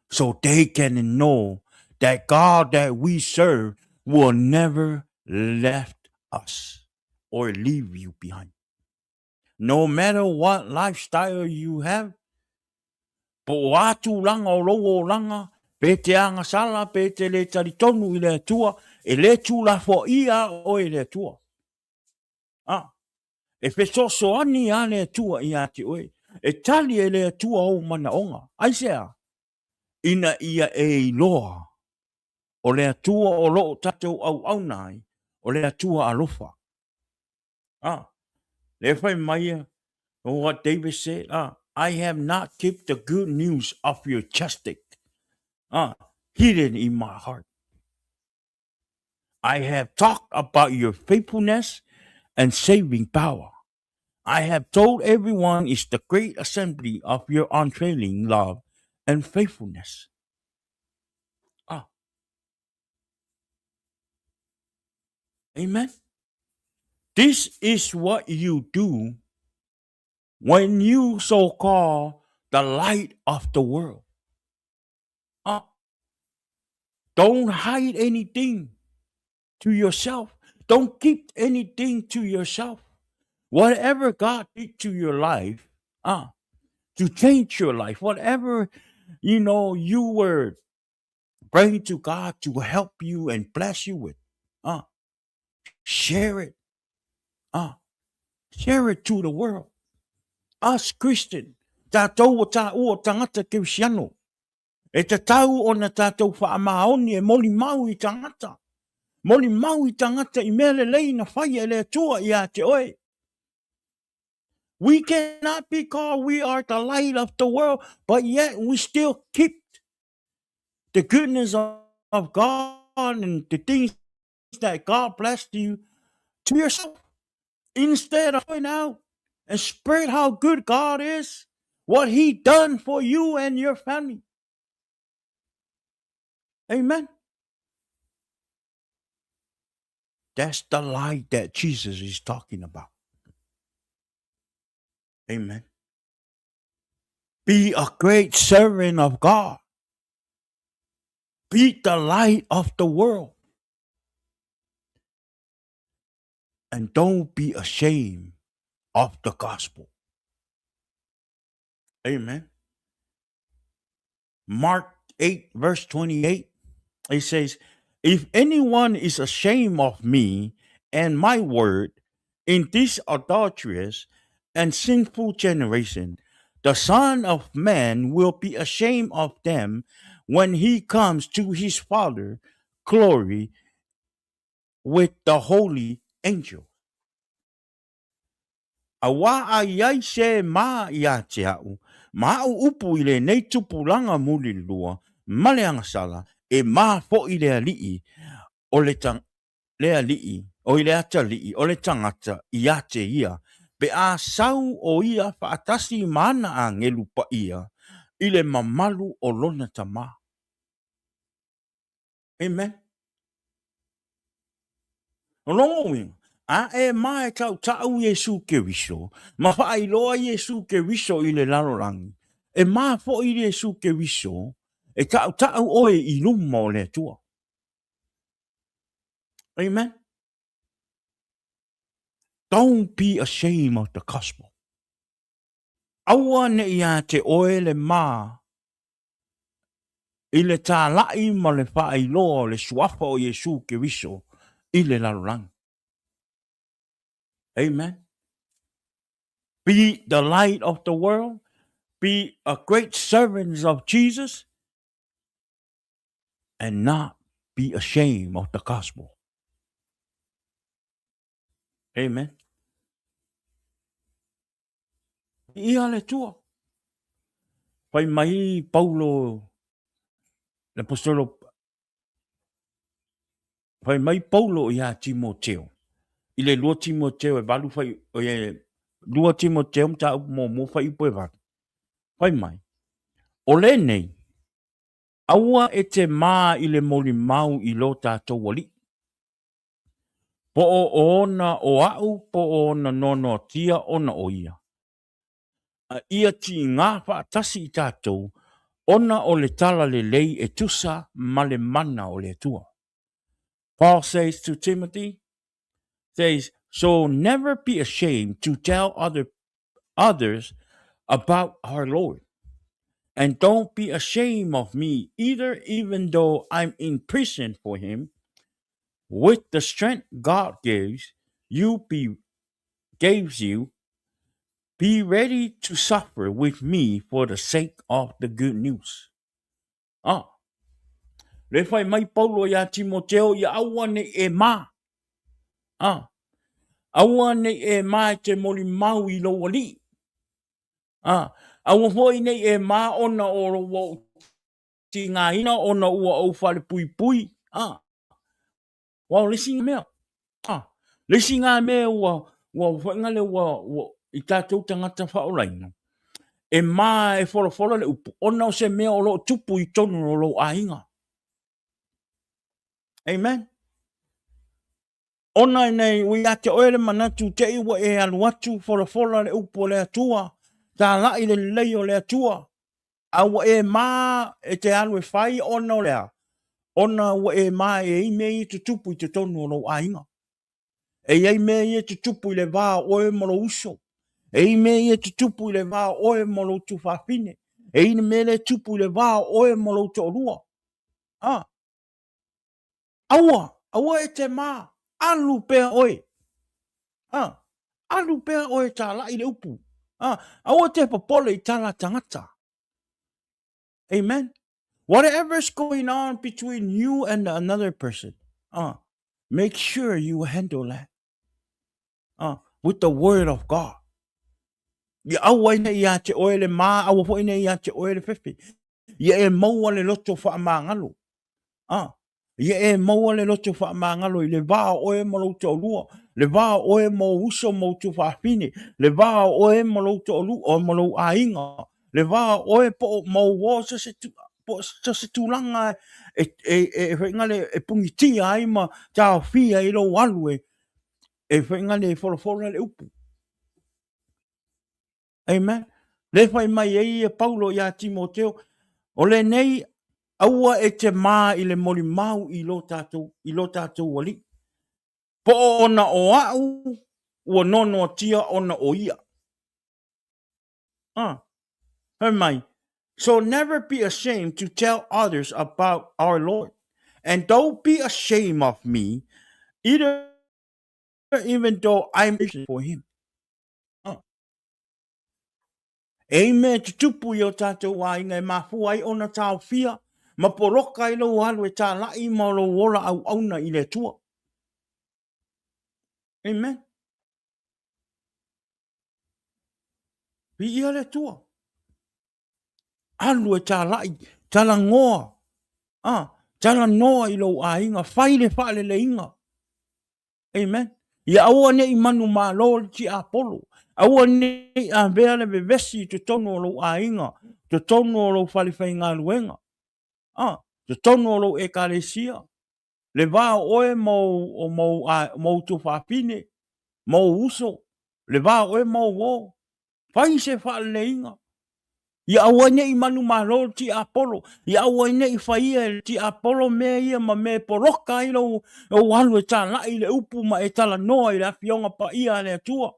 Speaker 1: So they can know that God that we serve will never left us or leave you behind. No matter what lifestyle you have, po atu langa o logo langa, pe te anga sala, pe te le taritonu i le atua, e le tu la fo ia o i le atua. Ah, e pe so so ani a le atua i ate oe. E tali e le atua o mana onga. Aisea, ina ia e iloa. O le atua o loo tatou au nai, o le atua alofa. Ah, le fai mai what David said, I have not kept the good news of your chastic, hidden in my heart. I have talked about your faithfulness and saving power. I have told everyone it's the great assembly of your unfailing love and faithfulness. Ah, amen. This is what you do when you so call the light of the world. Don't hide anything to yourself. Don't keep anything to yourself. Whatever God did to your life, to change your life, whatever you were praying to God to help you and bless you with, share it. Share it to the world. Us Christian, tātou o tā ua tangata Keriso. E te tau o na tātou whaamaoni e moli mau I tangata. Moli mau I tangata I mea lelei na whaia le atua I a te oe. We cannot be called we are the light of the world, but yet we still keep the goodness of God and the things that God blessed you to yourself. Instead of going out and spread how good God is, what He done for you and your family. Amen. That's the light that Jesus is talking about. Amen. Be a great servant of God. Be the light of the world. And don't be ashamed of the gospel. Amen. Mark 8, verse 28, it says, if anyone is ashamed of me and my word in this adulterous and sinful generation, the Son of Man will be ashamed of them when he comes to his Father glory with the holy angel. Awa a iai se ma ia te au, ma au upu I le nei tupulanga muli lua, male angasala, e ma fo I le alii, o le alii, o I le ata alii, o le tangata ia te ia, pe a sau o ia faatasi mana a ngelu pa ia, I le mamalu o lona tama. Amen. Longo wing. A e mai tau tau Yesu Keriso. Ma whaai loa Yesu Keriso I le lalorangi. E ma fo I Yesu Keriso. E tau oe I luma o le tua. Amen. Don't be ashamed of the gospel. Aua ne ia te oe le ma. I le tā lai ma le whaai loa le suafa o Yesu Keriso. I le lalorangi. Amen. Be the light of the world. Be a great servant of Jesus. And not be ashamed of the gospel. Amen. Ia le tua. Pai mai Paulo, l'apostolo, pai mai Paulo ia Timoteo. I le lua Timoteo e valu fai, o ia lua Timoteo mta mo fai po e valu. Pai mai. O le nei, aua e te maa I le moli mau I lo tātou wali. Po o ona o au, po o ona nono tia ona o ia. A ia ti ngā whaatasi I tātou, ona o le tala lelei e tusa ma le mana o le tua. Paul says to Timothy, says, so never be ashamed to tell other others about our Lord. And don't be ashamed of me either, even though I'm in prison for him. With the strength God gives you, be ready to suffer with me for the sake of the good news. Ah, le fai mai Paulo ya Timoteo ya awane e ma. Ah, awane e ma te moli mau I lo wali. Ah, awa hoi nei e ma ona o ro wo tinga ina ona ua au fale pui pui. Ah, wa lisinga mea. Ah, lisinga mea wa ngale wa I tātou tangata whaolaina. E mā e whora le upu. Ona o se mea o lo tupu I tonu o lo ainga. Amen. Ona nei ui ate oere manatu te iwa e alu atu whora le upu o le atua. Tā lai le lelei o le atua. Awa e mā e te alu e whai ona o lea. Ona wa e mā e I mea I te tupu I te tonu o lo ainga. E iei mea I te tupu I le vā oe mo lo uso. E I mea I te tupu I le vā oe mo lo tu whawhine. E I mea le tupu I le vā oe mo lo tu orua. Ah. Aua e te mā. Alu pea oe. Ah. Alu pea oe tā lai le upu. Ah. Aua te papole I tala tangata. Amen. Whatever's going on between you and another person, make sure you handle that with the word of God. Ya awa ina ia te oe le mā, awa po ina ia te oe le fefe. Ia e maua le loto wha māngalo. Ia e maua le loto wha māngalo I le vā oe mo louto o lua. Le vā oe mo uso mo tu whawhine. Le vā oe mo louto o lua, o mo lou ainga. Le vā oe po mo wo sa se tūlanga whaingale e pungitia ai ma tā whia I lo walu e whaingale e whora le upu. Amen. Le whai mai e Paulo ia Timoteo. O le nei, aua e te mā I le moli mau I lo tātou wali. Po ona o au, ua nono tia ona o ia. Hei mai. So never be ashamed to tell others about our Lord. And don't be ashamed of me, either, even though I'm for him. Amen. Te tupu I o tātou wā inga e mafuai ona tāu fia. Ma poroka I lo halu e tā lai ma lo wola au auna I le tua. Amen. Pi ia le tua. Alu e tā lai. Tala ngoa. Tala noa I lo a inga. Whaile whaile le inga. Amen. Ia aua ne I manu mā lo ti apolo. Aua ne a vea le vevesi te tonu o lo a inga. Te tonu o lo whale whai ngā luenga. Te tonu o lo e kalesia. Le vā oe mo tu whapine. Mo uso. Le vā oe mo wo. Whai se whale le inga. Ia aua ne I manu mā lo ti apolo. Ia aua ne I whaia ti apolo mea ia ma me poroka I lo o walu e tā lai le upu ma e tala noa I le awhionga pa ia le atua.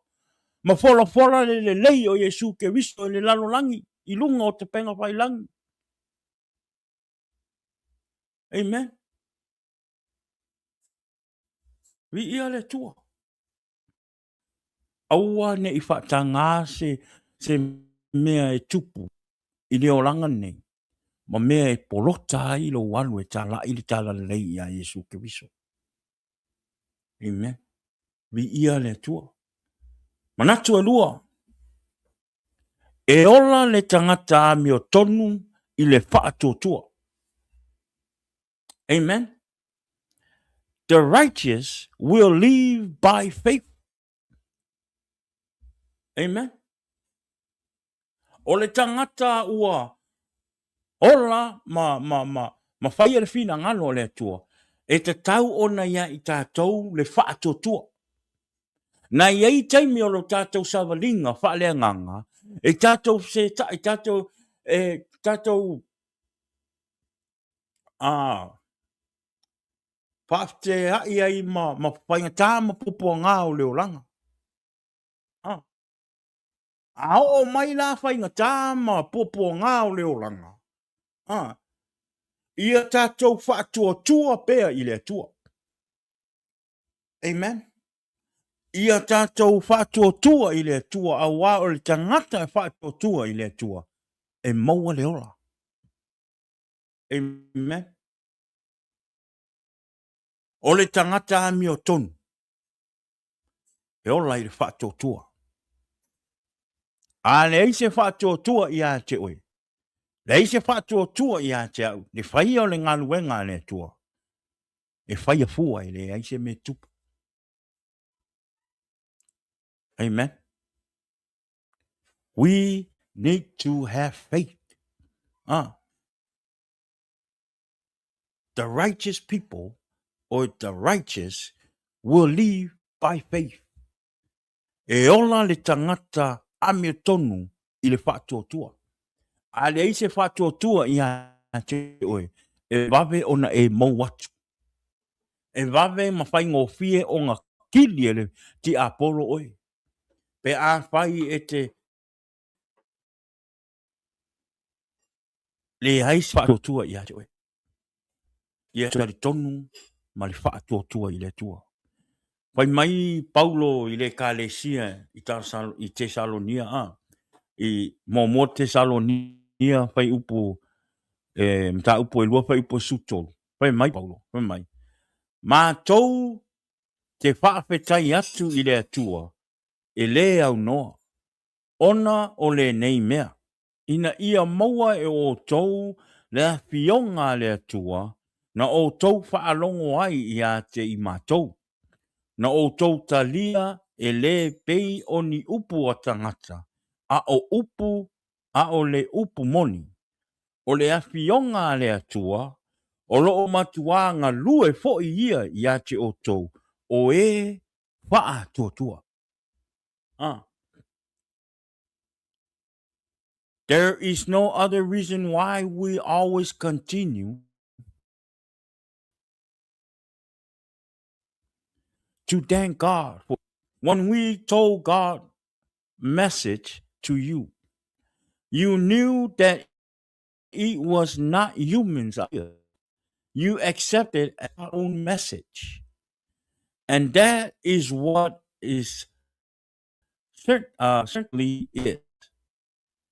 Speaker 1: Ma whola le lelei o Yesu Keriso le lalolangi. I lunga o te penga whai langi. Amen. Vi ia le tua. Aua ne I whatanga se mea e tupu. I le olanga nei. Ma mea e polota I lo walu e tala I le tala lei a Yesu Keriso. Amen. Vi ia le tua. Manatu e lua. E ola le tangata mi o tonu I le whaatotua. Amen. The righteous will live by faith. Amen. O le tangata ua ola ma whaia le whina ngalo le atua. E te tau ona ia I tātou le whaatotua. Na iei taimi o lo tātou savalinga whaalea nganga. E tātou se ta, e tātou whaafte hai ai ma whainga tā ma pupo ngā o leolanga. Ao mai la fai ngā tāma popo ngā o leo langa. Ia tātou whātua tua pēr I le tua. Amen. Ia tātou whātua tua I le tua. A wā o le tangata whātua tua I le tua. E maua le ola. Amen. O le tangata ami o tonu. E ola I le whātua tua. A le eise whātua tua I a te oe. Le eise whātua tua I a te au. Le whaia o le ngaluenga le tua. E whaia fua I le eise me tupu. Amen. We need to have faith. The righteous people or the righteous will live by faith. E ola le tangata ame tonu I le whātua tua. A le eise whātua tua I a te oe. E vave ona e mau watu. E vave mawhai ngō fie o ngā kili ele ti apolo oe. Pe a whai e te le haisi whātua tua I a te oe. Ia tari tonu ma le whātua tua I le tua. Pai mai Paulo I le Kalesia I Tesalonia I mo Tesalonia pai upo mta upo lua pai upo sutolo. Pai mai Paulo, pai mai. Ma tou te whaafetai atu I le atua e le au noa. Ona o le nei mea. Ina ia maua e o tou le fionga le atua na o tou whaalongo ai I a te I mātou. Na o tou talia e le pei o ni upu o tangata. A o upu, a o le upu moni. O le afionga le atua, o loo matua ngā lue fo I ia I a te o tou. O e wha tua. There is no other reason why we always continue to thank God for when we told God message to you. You knew that it was not humans idea. You accepted our own message. And that is what is certainly it.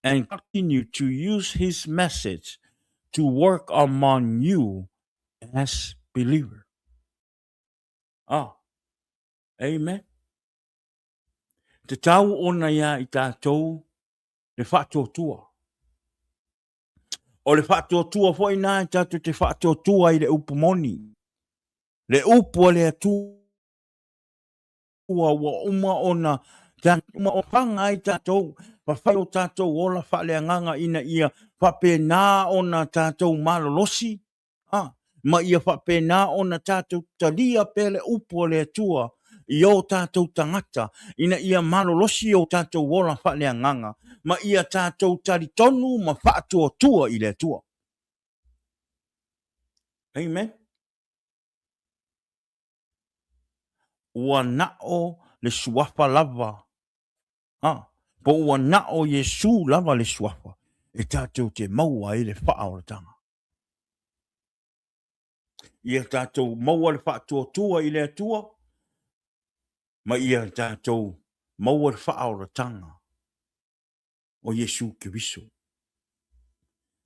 Speaker 1: And continue to use his message to work among you as believer. Amen. Te tau ona ia I tātou le whātua tua. O le whātua tua fo ina I tātou te whātua tua I le upu moni. Le upu le atua wa uma ona uma o whanga I tātou. Whawhai o tātou ola whaleanganga ina ia whapena ona tātou malolosi. Ma ia whapena ona tātou talia pele upu le atua. I o tātou tangata, ina ia malolosi o tātou ola whaleanganga, ma ia tātou taritonu ma whaatua tua I le tua. Amen. Ua nao le suafa lava. Po ua nao Yesu lava le suafa. E tātou te maua I le whaaoratanga. Ia tātou maua le whaatua tua I le tua. Ma ia tātou maua le whaaoratanga. O Yesu Keriso.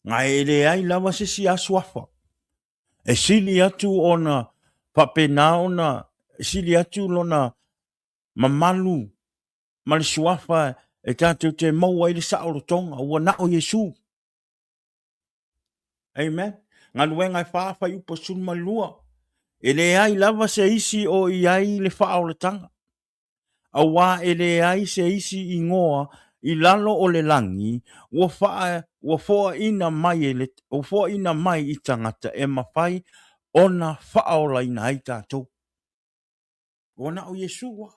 Speaker 1: Ngā ele ai lava se si asuafa. E sili atu ona papena ona sili atu lona mamalu mali suafa e tātou te maua I le saorotonga ua na o Yesu. Amen. Ngā luenga I whaafa I upa sunma lua. E le ai lava se isi o I ai le whaaoratanga. A wā e le ai se isi I ngoa I lalo o le langi ua foa ina mai I tangata e mawhai ona whaola ina ai tātou. Ona o Yeshua.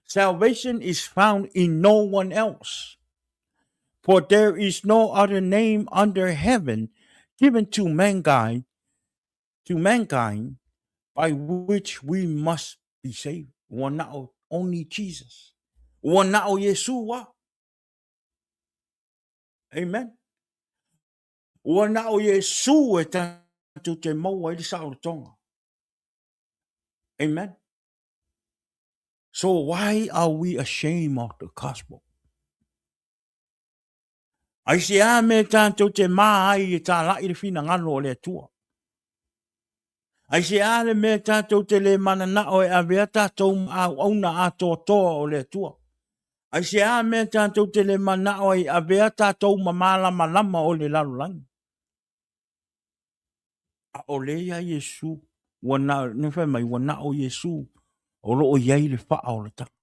Speaker 1: Salvation is found in no one else. For there is no other name under heaven given to mankind by which we must be saved. Only Jesus. Ua na o Yesu wa. Amen. Ua na o Yesu e tātou te maua i le saʻolotoga. Amen. So why are we ashamed of the gospel? Ai se a me tātou te mā ai e tālaʻi le finagalo o le atua. Ai se a le me tātou te le mananaʻo e avea tātou auauna atoatoa o le atua. Ai se a me tātou te le manaʻo e avea tātou ma malamalama o le lalolagi. A o le ia Iesu, ua na ne fai mai ua na o Iesu o loo iai le faa o le taka.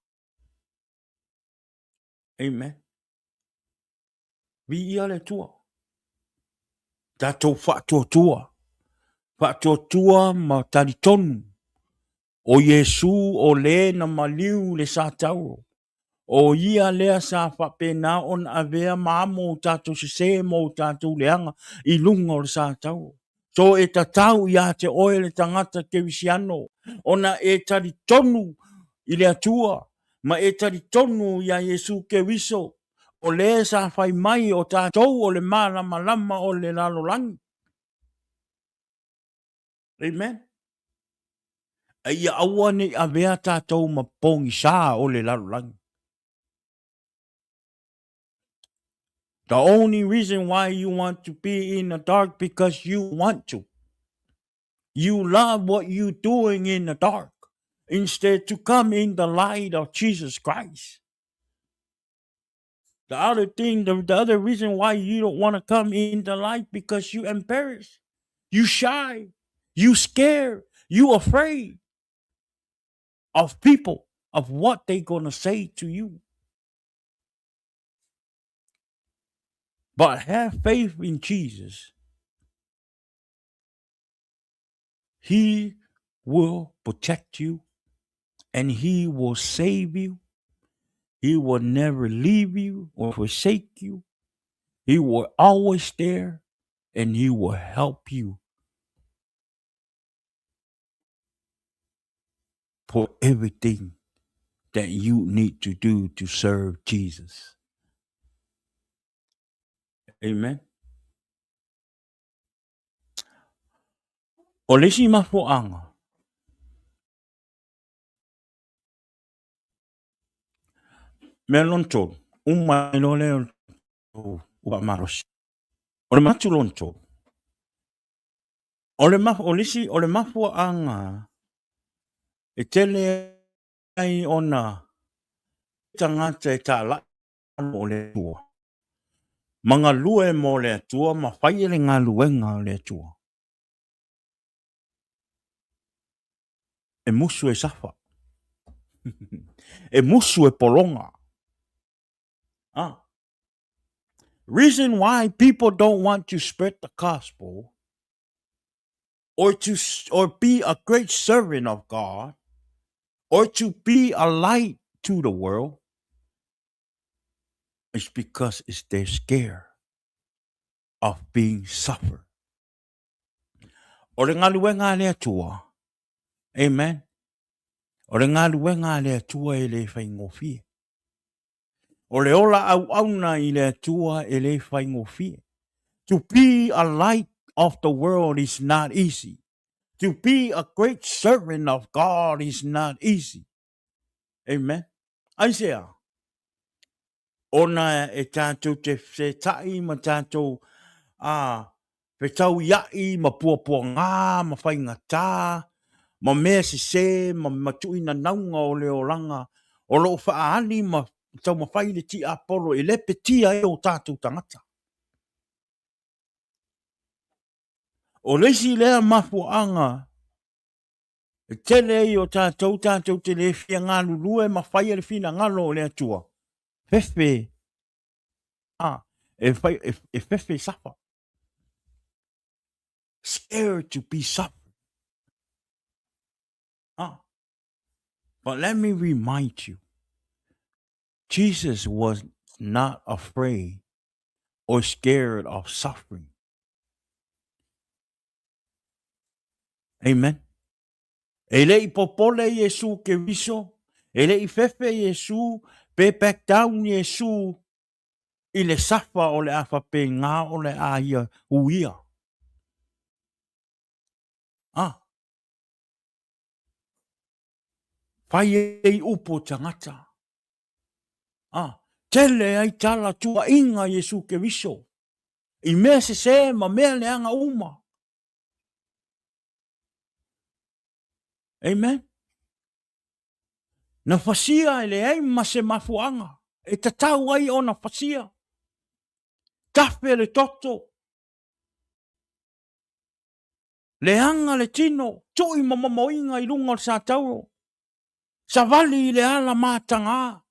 Speaker 1: Amen. Vi ia le tua. Tātou faatuatua. Faatuatua ma talitonu. O Iesu o le na maliu le sātau. O ia lea sa whapena on avea maamo tātou se mo tātou leanga i lunga o le sātau. So e tatau ia te oe le tangata Kerisiano. Ona e talitonu i le atua. Ma e talitonu ia Iesu Keriso. O le sa whai mai o tātou o le malama o le lalolangi. Amen. Ia aua ni avea tātou ma pongi sā o le lalolangi. The only reason why you want to be in the dark because you want to. You love what you're doing in the dark instead to come in the light of Jesus Christ. The other thing, the other reason why you don't want to come in the light because you embarrassed, you shy, you scared, you afraid of people, of what they're going to say to you. But have faith in Jesus. He will protect you and he will save you. He will never leave you or forsake you. He will always there and he will help you for everything that you need to do to serve Jesus. Amen. O lesi mafuanga. Melonto. No leo ua maros. O le matu lonto. O le mafuanga. E tele ai ona tangata e tala o le tua. Manga lue mo le tua, ma whai le ngā luenga o le tua. E musu e safa. E musu e polonga. Reason why people don't want to spread the gospel or be a great servant of God or to be a light to the world is because they're scared of being suffered. O le ngaluenga le atua. Amen. O le ngaluenga le atua e le whaingofie. O le ola auna i le atua e le whaingofie. To be a light of the world is not easy. To be a great servant of God is not easy. Amen. Isaiah. Ona e tātou te tai ma tātou pe tau iai ma puapua ngā, ma whaingatā, ma mea se, ma tuina naunga o leo langa, o loo whaani ma tau ma whaile ti apolo, e lepe tia e o tātou tangata. O leisi lea mafuanga, e tele i o tātou te le fia ngā lulue, ma whaia le fina ngalo o lea tua. Fefe, e fefe safa. Scared to be suffered. But let me remind you, Jesus was not afraid or scared of suffering. Amen. E lei popole Iesu Keriso, e lei fefe Iesu Pe back down Yesu i le safa o le afa pe ngā o le a ia uia. Whai ei upo tangata. Tele ai tala tua inga Yesu Keriso. I mea se ma mea le anga uma. Amen. Na fasia ele ai ma se mafuanga. E tatau ai o na fasia. Tafe le toto. Le anga le tino. Toi mamamoinga i lunga sa tauro. Sa vali le ala matanga.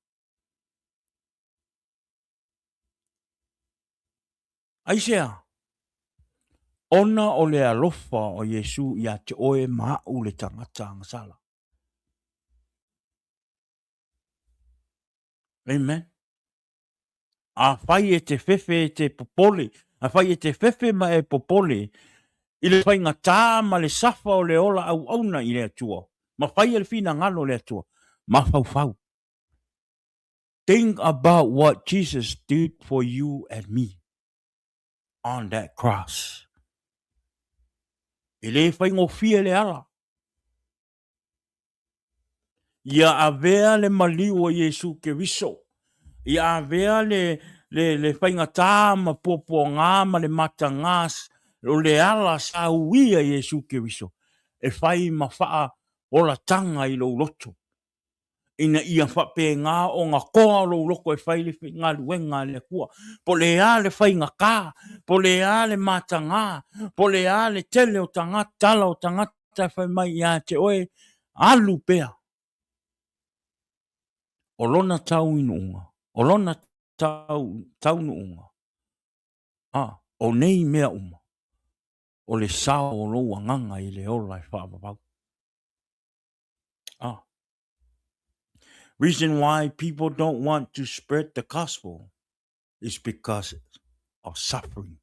Speaker 1: Aisea. Ona o le alofa o Yesu ia te oe mau le tangata sala. Amen. A fai e te fefe e te popole. A fai e te fefe ma e popole. I le whai ngata ma le safa o le ola au auna i le atua. Ma whai e le fina ngalo le atua. Ma fau fau. Think about what Jesus did for you and me on that cross. I le whai ngofia le ala. Ia avea le maliu o Yesu Keriso. Ia avea le whai ngata ma popo ngā ma le mata ngās. O le ala sa uia Yesu Keriso. E whai ma whaa o la tanga i lo loto. Ina ia whape ngā o ngā koa lo loko e whai le ngā luenga le kua. Po le a le whai ngā kā. Po le a le mata ngā. Po le a le tele o tangata tala o tangata whai mai ia te oe alu pea. O lona tau inuunga. O lona tau nuunga. O nei mea uma. O le sao o lo nganga i le ola i whaapapau. Reason why people don't want to spread the gospel is because of suffering.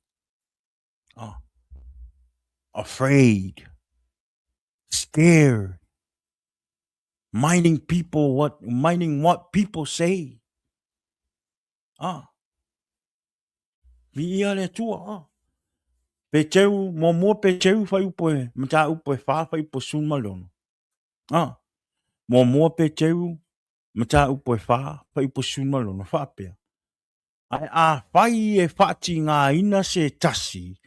Speaker 1: Afraid. Scared. Minding what people say. Vi ia le tua. Pe teu, mo pe teu fai upoe. Mata upoe wha fai po sun malono. Mo pe teu, mata upoe wha fai po sun malono. Wha pea. Ai a fai e whati ngā ina se tasi.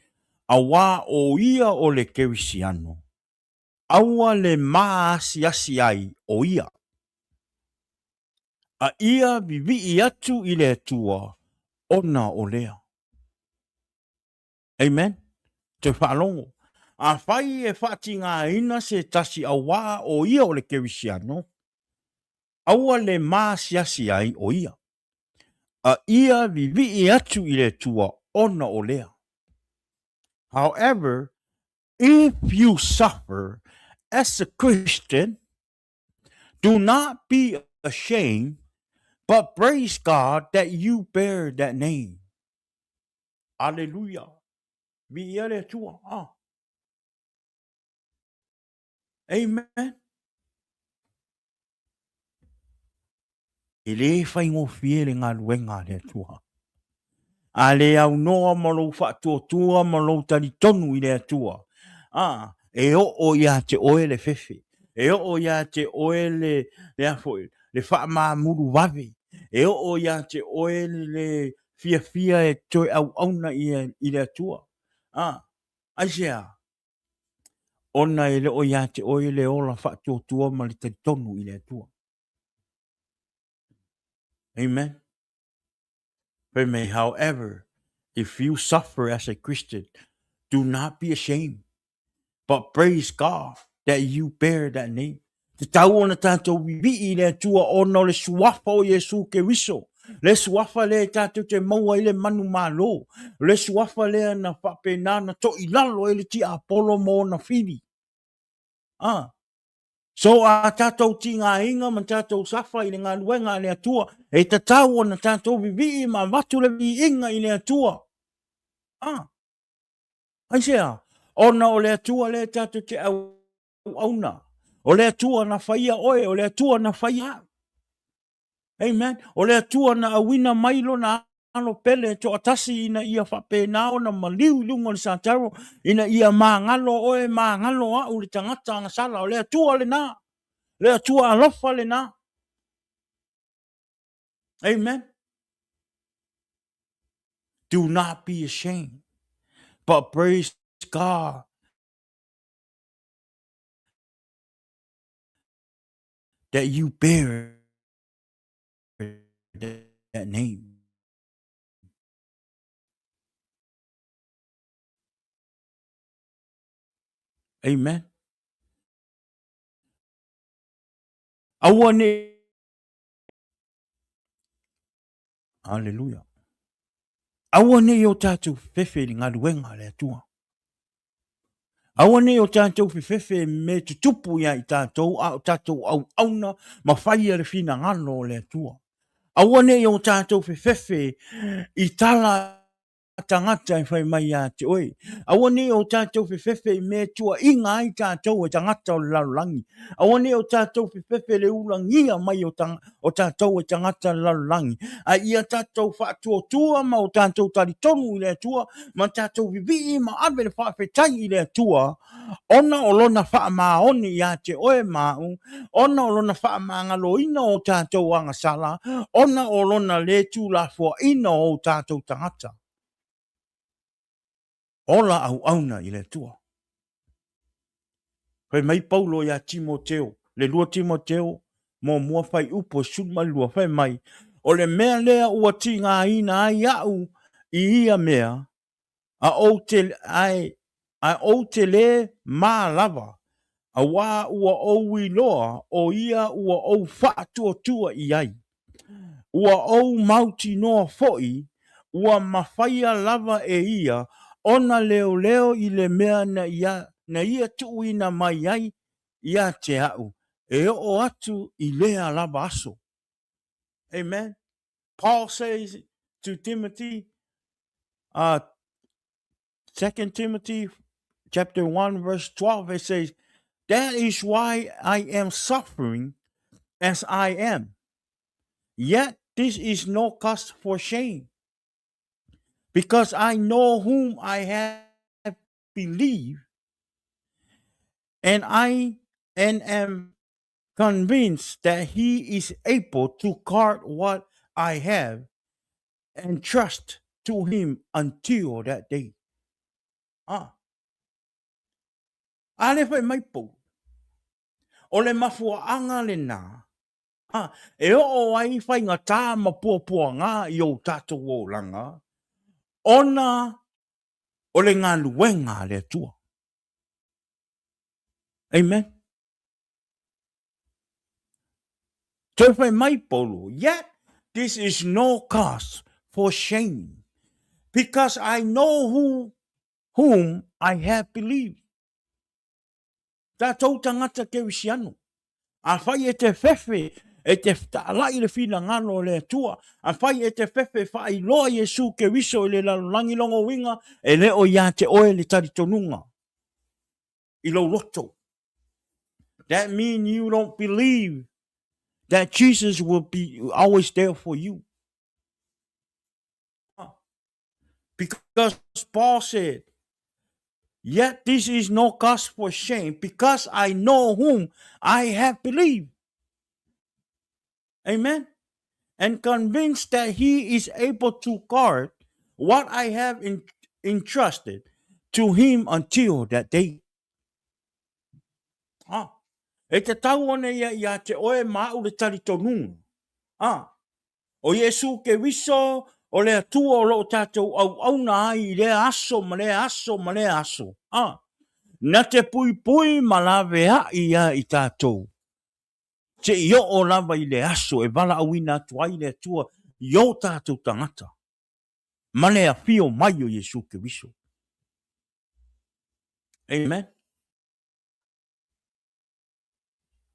Speaker 1: A wā o ia o le kerisiano. Aua le maasi asi ai o ia. A ia vivi i atu i le tua. Ona o lea. Amen. Te whaalongo. A whai e whati ngā ina se tasi a wā o ia o le kerisiano. Aua le maasi asi ai o ia. A ia vivi i atu i le tua. Ona o lea. However, if you suffer as a Christian, do not be ashamed, but praise God that you bear that name. Hallelujah. Amen. Ele fai ngō fiele ngā luenga le tua. Ale au noa malo whātua malo tari tonu i le atua. E o ia te oe le fefe. E o ia te oe le afoe. Le wha muru wawe. E o ia te oe le fia e toi au auna i le atua. Aisea. Ona e le o ia te oe le ola whātua ma le tari tonu i le atua. Amen. However, if you suffer as a Christian, do not be ashamed, but praise God that you bear that name. Te tau ona tātou vivi i le tua ono le suafa o Yesu Keriso. Le suafa le tātou te maua i le manu malo. Le suafa le na whapena na to i lalo e le ti Apollo mo na whiri. So a tātou ti ngā inga man tātou safa i le ngā luenga i le atua. E ta tau ona tātou vivi i ma watu le vi inga i le atua. Aisea, ona o le atua le tātou te au auna. O le atua na whaia oe, o le atua na whaia. Amen. O le atua na awina mailo na ano pele to atasi ina ia whapenao na maliu lungo le santaro ina ia maangalo oe maangalo a uli tangata anga sala o le atua le na. Le atua alofa le na. Amen. Do not be ashamed, but praise God that you bear that name. Amen. Awane. Hallelujah. Awane yo tatu fefe ngā luenga le atua. Awane o tātou whiwhewhe me tutupu ia I tātou, a o tātou au auna, ma whaia le whina ngano le atua. Awane o tātou whiwhewhe I tala tangata I whai mai a te oi. Awane o tātou whiwhewhe me tua inga I tātou e tangata o le lalulangi. Awane o tātou whiwhewhe le ulangia mai o tātou e tangata le lalulangi. A ia tātou whaatua tua ma o tātou taritonu I le atua, ma tātou vivi ma ave le whaafetai I le atua, ona o lona wha maoni ia te oe mau, ona o lona wha maangalo ina o tātou anga sala, ona o lona le tū la fua ina o tātou tangata. Ola au auna I le tua. Pai mai Paulo ia Timoteo, le lua Timoteo, mo mua whai upo suma lua whai mai, o le mea lea ua ti ngā ina ai au I ia mea, a o te le mā lava, a wā ua ou I loa, o ia ua ou whaatua tua I ai. Ua ou mauti noa foi, ua mawhaia lava e ia, ona leo leo I le mea na ia tuuina mai ai, ia te au. E o atu I lea lava aso. Amen. Paul says to Timothy, 2 Timothy chapter 1 verse 12, it says, that is why I am suffering as I am. Yet this is no cause for shame, because I know whom I have believed, and am convinced that he is able to guard what I have and trust to him until that day. Ale fai mai pou. O le mafuaanga le nā. E o ai whai ngā tā ma pua ngā I o tātou o langa. Ona o le ngā luenga le tua. Amen. Toi whai mai polo. Yet this is no cause for shame, because I know whom I have believed. Tātou tangata ke wisiano. A whai e te whewhe, e te whaalai le whina ngano le tua. A whai e te whewhe whai loa Yesu ke wiso I le lalulangi longo winga, e leo ia te oe le taritonunga. I lo loto. That means you don't believe that Jesus will be always there for you. Because Paul said, yet this is no cause for shame, because I know whom I have believed. Amen. And convinced that he is able to guard what I have entrusted to him until that day. E te tau one ia te oe mau le taritonunga. O Yesu ke wiso, o le atua o lo tātou au na ai, le aso, ma le aso, ma le aso. Na te pui ma lawe ia I tātou. Te io o lava I le aso, e wala awina atu ai le atua, io tātou tangata. Ma le a fio mai o Yesu ke wiso. Amen.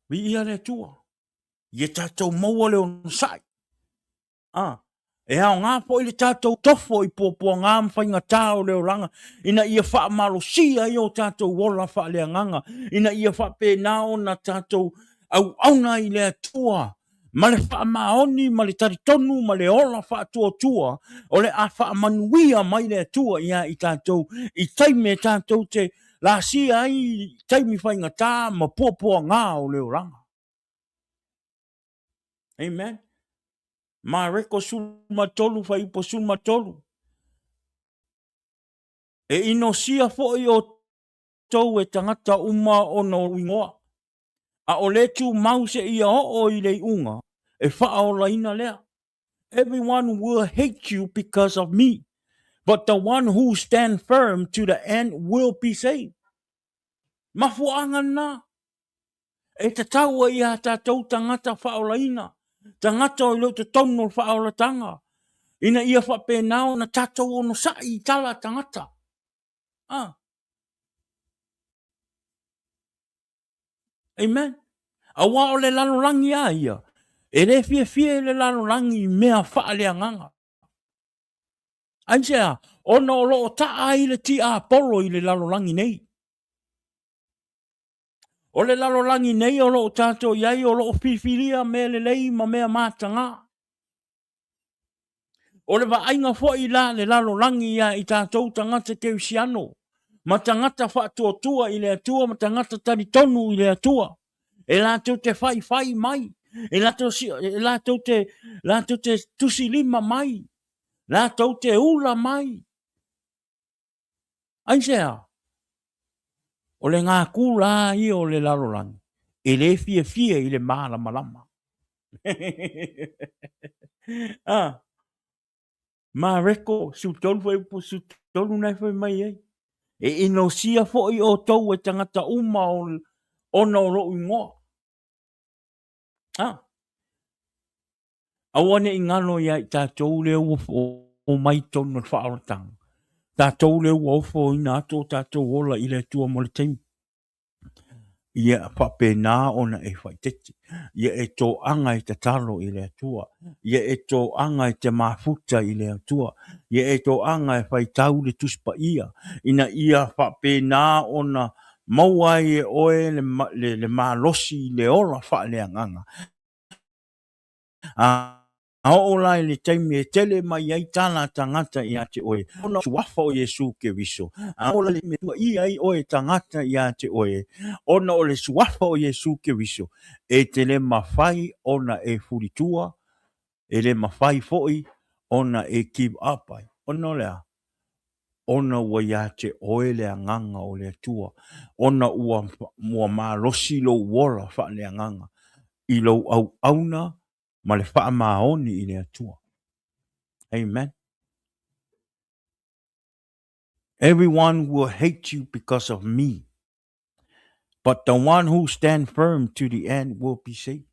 Speaker 1: Vi ia le atua. Ie tātou maua le on sai. E hao ngā po I le tātou tofo I pōpua ngā mwhainga tāo leo ranga. Ina ia wha malo sia I o tātou wola wha lea nganga. Ina ia wha pēnao na tātou au auna I le atua. Ma le whaamaoni, ma le taritonu, ma le ola whaatua, o le a whaamanuia mai le atua ia i tātou, i taime tātou te la sia ai taimi whainga tā, ma pua ngā o leo ranga. Amen. Ma reko sulma tolu, whaipo sulma tolu. E ino sia fo i o tau e tangata uma o no ingoa. A o le tu mause ia o i le unga, e wha o la ina lea. Everyone will hate you because of me, but the one who stand firm to the end will be saved. Mafuanga na. E te taua ia tātou tangata wha o la ina. Tangata o lo te tono wha o la tanga. Ina ia wha pēnao na tātou ono sa i tala tangata. Ah. Amen. A wā o le lalorangi a ia. E le fie le lalorangi mea wha le anganga. Aisea, ona o loo taa i le ti a polo i le lalorangi nei. O le lalorangi nei o loo tātou iai o loo whiwhiria me lelei ma mea mātanga. O le waainga fo i la le lalorangi ia i tātou tangata keusiano. Ma tangata whaatua i le atua, ma tangata tari tonu i le atua. E lātou te whai mai. E lātou te tusi lima mai. Lātou te ula mai. Aisea, o le ngā kūla i o le lalorangi. E le fie i le malama. Ah, ma reko, su tolu nai whai mai ei. E ino sia fo i o tau e tangata uma o no ro ingoa. Ah, awane i ngano ia i tātou le o mai tonu whaaratanga. Tātou le uofo i nā tō tātou ola i le tua mo le teimi. Ia whapena ona e whaitete. Ia e tō anga i te talo i le atua. Ia e tō anga i te mafuta i le atua. Ia e tō anga e whaitau le tuspa ia. Ina ia whapena ona maua i e oe le malosi i le ola wha le anganga. A o lai le taimi e tele mai ai tala tangata i ate oe. Ona suafa o Yesu Keriso. A o lai me tua i ai oe tangata i ate oe. Ona o le suafa o Yesu Keriso. E te le mawhai ona e furitua. E le mawhai foi ona e give up ai. Ona lea. Ona ua ia te oe le anganga o le tua. Ona ua mua malosi lo uola wha le anganga. I lo au auna. Ma le wha maoni i le atua. Amen. Everyone will hate you because of me. But the one who stand firm to the end will be saved.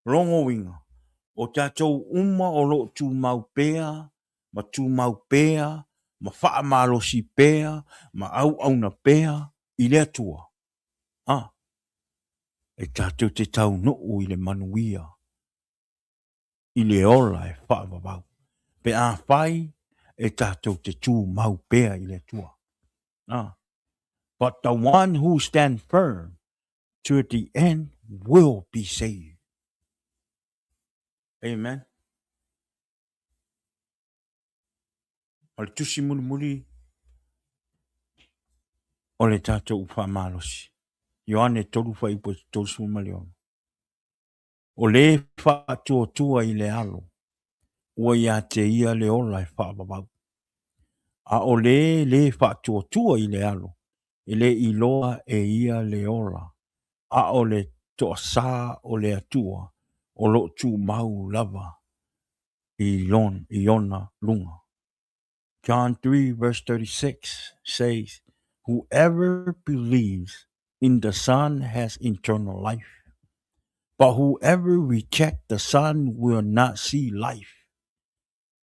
Speaker 1: Rongo winga. O tātou uma o lo tu mau pēa, ma tu mau pēa, ma wha malosi pēa, ma au auna pēa, i le atua. Ah. E tātou te tau noo i le manuia. I le ola e wha wabau. Pe a whai, e tātou te tū mau pēa i le tua. Ah. But the one who stand firm to the end will be saved. Amen. O le tusi muri o le tātou whamalosi. Ioane tolu wha ipo tolu sumaleon. O le wha tua i le alo. Ua ia te ia le ola e wha babau. A o le wha tua i le alo. E le iloa e ia le ola. A o le toa sā o le atua. O lo tu mau lava. I ona lunga. John 3 verse 36 says, whoever believes in the Son has eternal life. But whoever rejects the Son will not see life.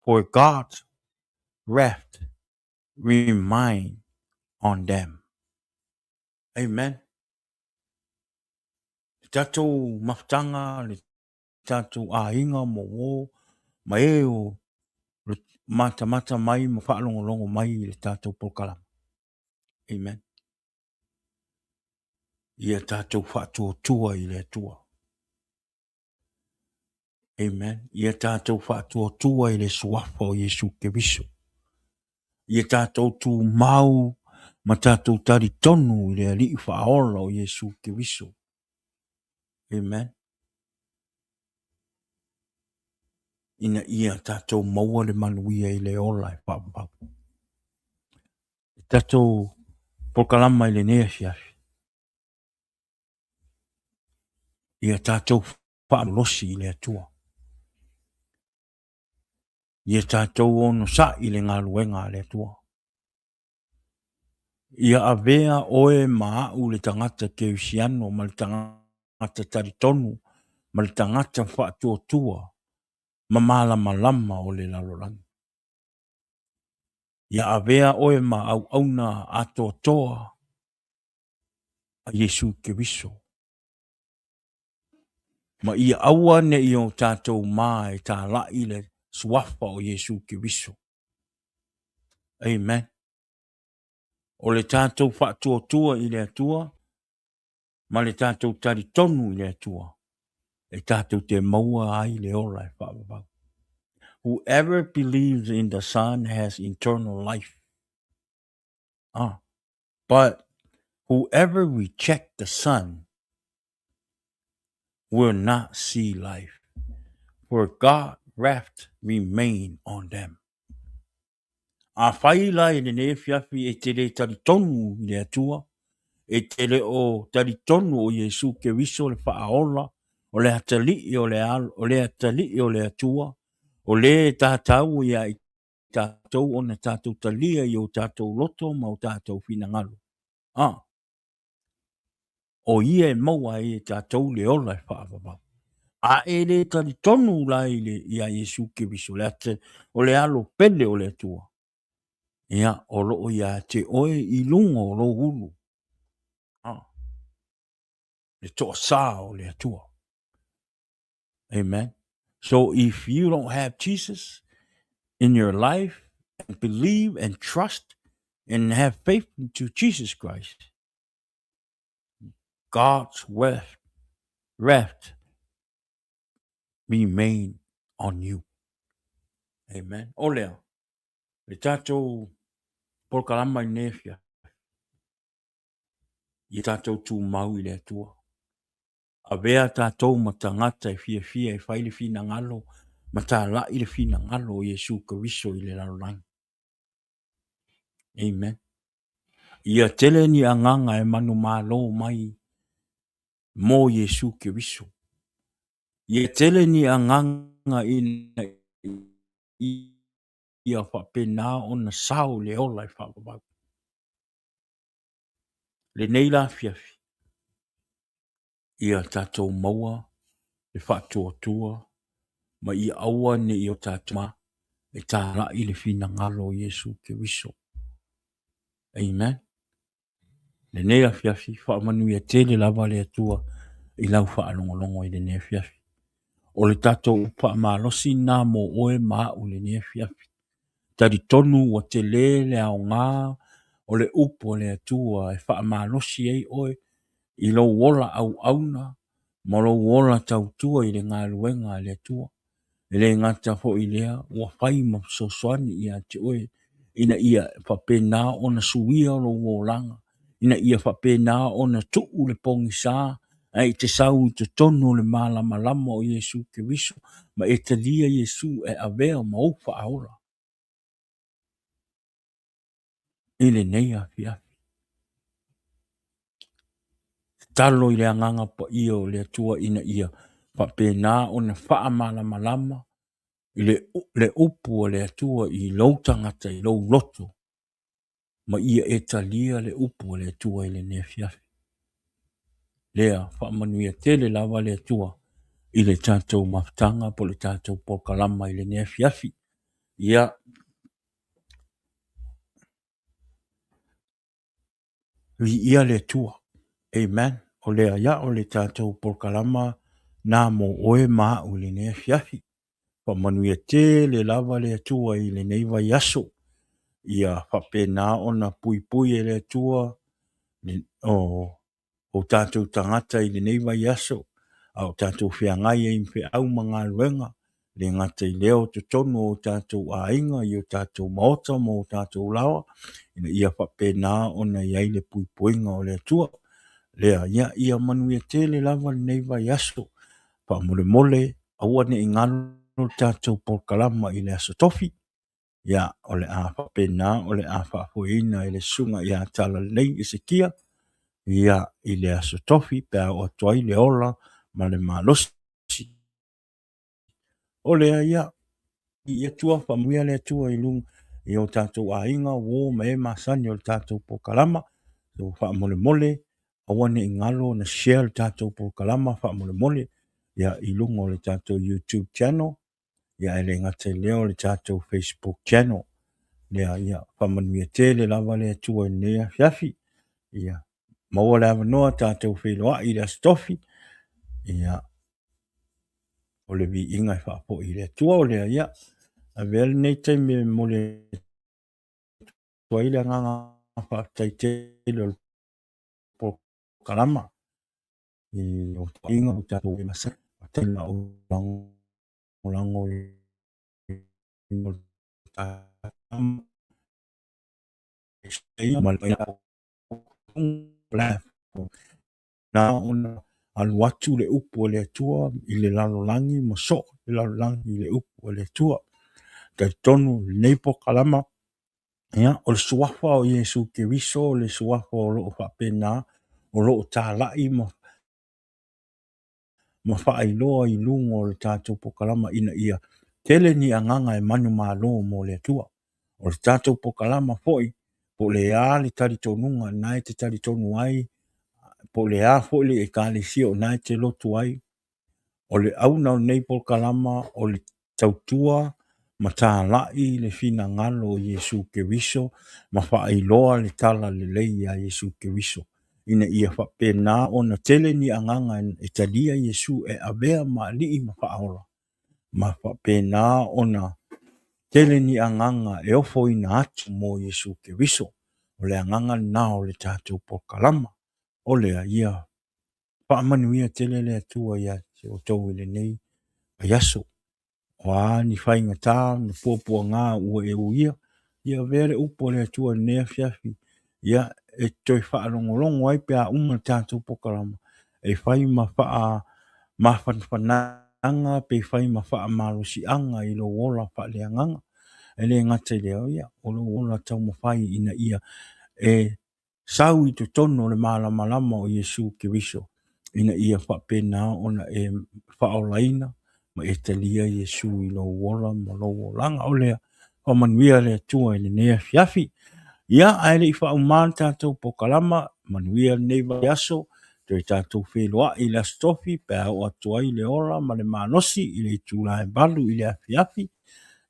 Speaker 1: For God's wrath remain on them. Amen. Tatou maftanga, tatou ainga mo o, mai o mata mai mo whaalongo mai le tatou pokala. Amen. Ia tatou whaatua i le tua. Amen. Ia tātou whātua tua i le suafa o Yesu Keriso. Ia tātou tū mau ma tātou tari tonu i le alii whaola o Yesu Keriso. Amen. Ina ia tātou maua le manuia i le ola e whaapapau. Tātou pokalama i le nea fiafi. Ia tātou whaamlosi i le atua. Ia tātou ono sa i le ngā luenga le atua. Ia avea oe maa u le tangata Kerisiano ma le tangata taritonu ma le tangata whaatua tua ma malama lama o le lalolangi. Ia avea oe ma au auna ato toa a Yesu Keriso. Ma ia aua ne i o tātou maa e tā lai le suafa o Yesu Keriso. Amen. O le tātou whaatua tua i le atua, ma le tātou tari tonu i le atua, e tātou te maua ai le ola e whaapapau. Whoever believes in the Son has eternal life. But whoever rejects the Son will not see life, for God's wrath remain on them. A whaila i le ne fiafi e te le tari tonu i le atua, e te le o tari tonu o Yesu Keriso le whaaola, o le atali o le atua, o le tātau ia i tātou o na tātou talia i o tātou loto ma o tātou finangalo. O ia e maua e tātou le ola e whaapapau. A e le tari tonu la i le ia Yesu Keriso le ate o le alo pele o le atua. Ia o loo ia te oe i lungo o lo hulu. Le toa sa o le atua. Amen. So if you don't have Jesus in your life and believe and trust and have faith into Jesus Christ, God's wrath remain on you. Amen. Olea. Le tātou polkalama i nefia. I tātou tū mau i le atua. A vea tātou matangata e fia e whaile fina ngalo, ma tā la i le fina ngalo o Yesu Keriso i le larolangi. Amen. Ia tele ni anganga e manu malo mai mo Yesu Keriso. Ia tele ni anganga ina ia whapena o na sao le ola i whapapau. Le nei la fiafi. Ia tātou maua, le whaatua tua, ma ia aua ne i o tātou ma, e tā la i le fina ngalo o Yesu Keriso. Amen. Le nei la fiafi, whaamanu ia tele lava le atua, i lau whaalongolongo i le nei fiafi. O le tātou whaamalosi nā mo oe maa u le nei fiafi. Tari tonu o te le au ngā, o le upo le atua, e whaamalosi ei oe, i lo wola au auna, ma lo wola tau tua i le ngā luenga le atua. E le ngata fo i lea, ua whai ma sosoani i a te oe, ina ia whapena o na suia lo wolanga, ina ia whapena o na tuu le pongi sā, ai te sau te tonu le malama lama o Yesu Keriso, ma e te lia Yesu e avea ma ufa aora. Ile neia fiafi. Talo i le anganga pa ia o le atua ina ia whapena o na wha malama lama, le upu o le atua i lou tangata i lou loto, ma ia e talia le upu o le atua i le nea fiafi. Lea, whaamanuia tele lava le atua i le tātou maftanga po le tātou pokalama i le nea fiafi. Ia, vi ia le atua. Amen. O lea ia o le tātou pokalama nā mo oe maa u le nea fiafi. Whaamanuia tele lava le atua i le neiva yaso. Ia whapena o na pui e le atua o tātou tangata i le neiva yaso. au tātou whiangai e impe au mga luenga, le ngata I leo te tonu o tātou ainga I o tātou maota mo o tātou lawa, ina ia whapena ona iai le puipuinga o le atua, lea ia manuia tele lava nei vai aso, pa mole aua ne ingano tātou porkalama I le aso tofi, ia o le a whapena o le a whapoina I le sunga ia tala lelei I se kia, ia I le aso tofi, pea o tuai le ola, ma le malosi. O lea ia, I atua whamuia le atua I lung, I o tātou a inga, wō me masani o tātou porkalama, so wha mole, awane ingalo na share tātou porkalama, wha mole, ia I lung o le tātou YouTube channel, ia ele ngate leo le tātou Facebook channel, lea ia whamanuia te le lava le atua nea fiafi, ia maua le avanoa tātou wheloa I le astofi, ia o le vi inga whaapo I le atua o lea ia, a vele nei teime mo le tua ile nganga whaatai te le po kalama, I o inga o tātou e masa, a teima o lango o tātou na ona alu atu le upu o le atua I le lalolangi ma so le lalolangi I le upu o le atua kai tonu nei po kalama ia o le suafa o Yesu Keriso o le suafa o loo whapena o loo tālai ma whaailoa I lungo o le tātou po kalama ina ia tele ni anganga e manu malo mo le atua o le tātou po kalama foi po le a le taritonunga nai te taritonu ai po le a foi le e kālesi o nai te lotu ai o le au nau nei po kalama o le tautua ma tālai le fina ngalo o Yesu Keriso ma whaailoa le tala lelei a Yesu Keriso ina ia whapena ona tele ni anganga e talia Yesu e avea ma lii ma whaaola ma whapena ona tele ni anganga e ofo ina atu mo Yesu Keriso o le anganga nao le tātou po kalama o lea ia whaamanuia tele le atua ia te o tau ile nei a yaso wa ni whainga tā na pōpua ngā ua e uia ia vere upo le atua nea fiafi ia e toi whaalongolongo ai pia uma tātou po kalama e whai ma wha ma whananga pe whai ma wha marosi anga I lo wola wha le anganga e le ngata leo ia o lo wola tau ma whai ina ia e sau I to tono le malama o Yesu Keriso ina ia whapena ona e whaolaina ma e talia Yesu I lo wola ma lo wolanga o lea o manuia le tua I le nea fiafi ia aile I whaumana tātou po kalama manuia nei vai aso te tātou wheloa I le astofi pēa o atua I le ora ma le manosi I le tūlae balu I le afiafi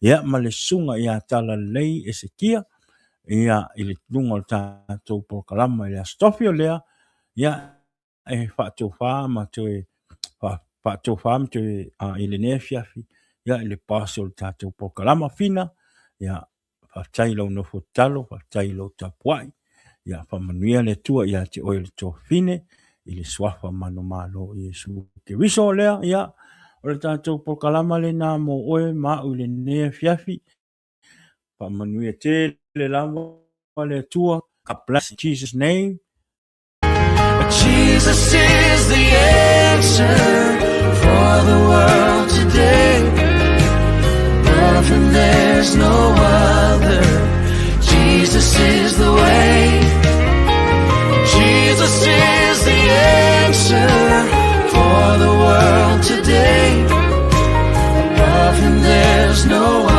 Speaker 1: ia ma le sunga ia tala lelei e se kia ia I le lunga o tātou po kalama I le astofi o lea ia e whaatofa ma te whaatofa ma te I le nea fiafi ia I le paso o tātou po kalama fina ia whaatai lau no fotalo whaatai lau tapuai ia whamanuia le tua ia te oe le tō fine I le swafa mano malo Yesu Keriso o lea ia o le tātou po kalama le nā mo oe ma u le nea fiafi whamanuia te le lava le tua God bless in Jesus name.
Speaker 2: Jesus is the answer for the world today. Above him there's no other. Jesus is the way. Jesus is the answer for the world today. Above him there's no other.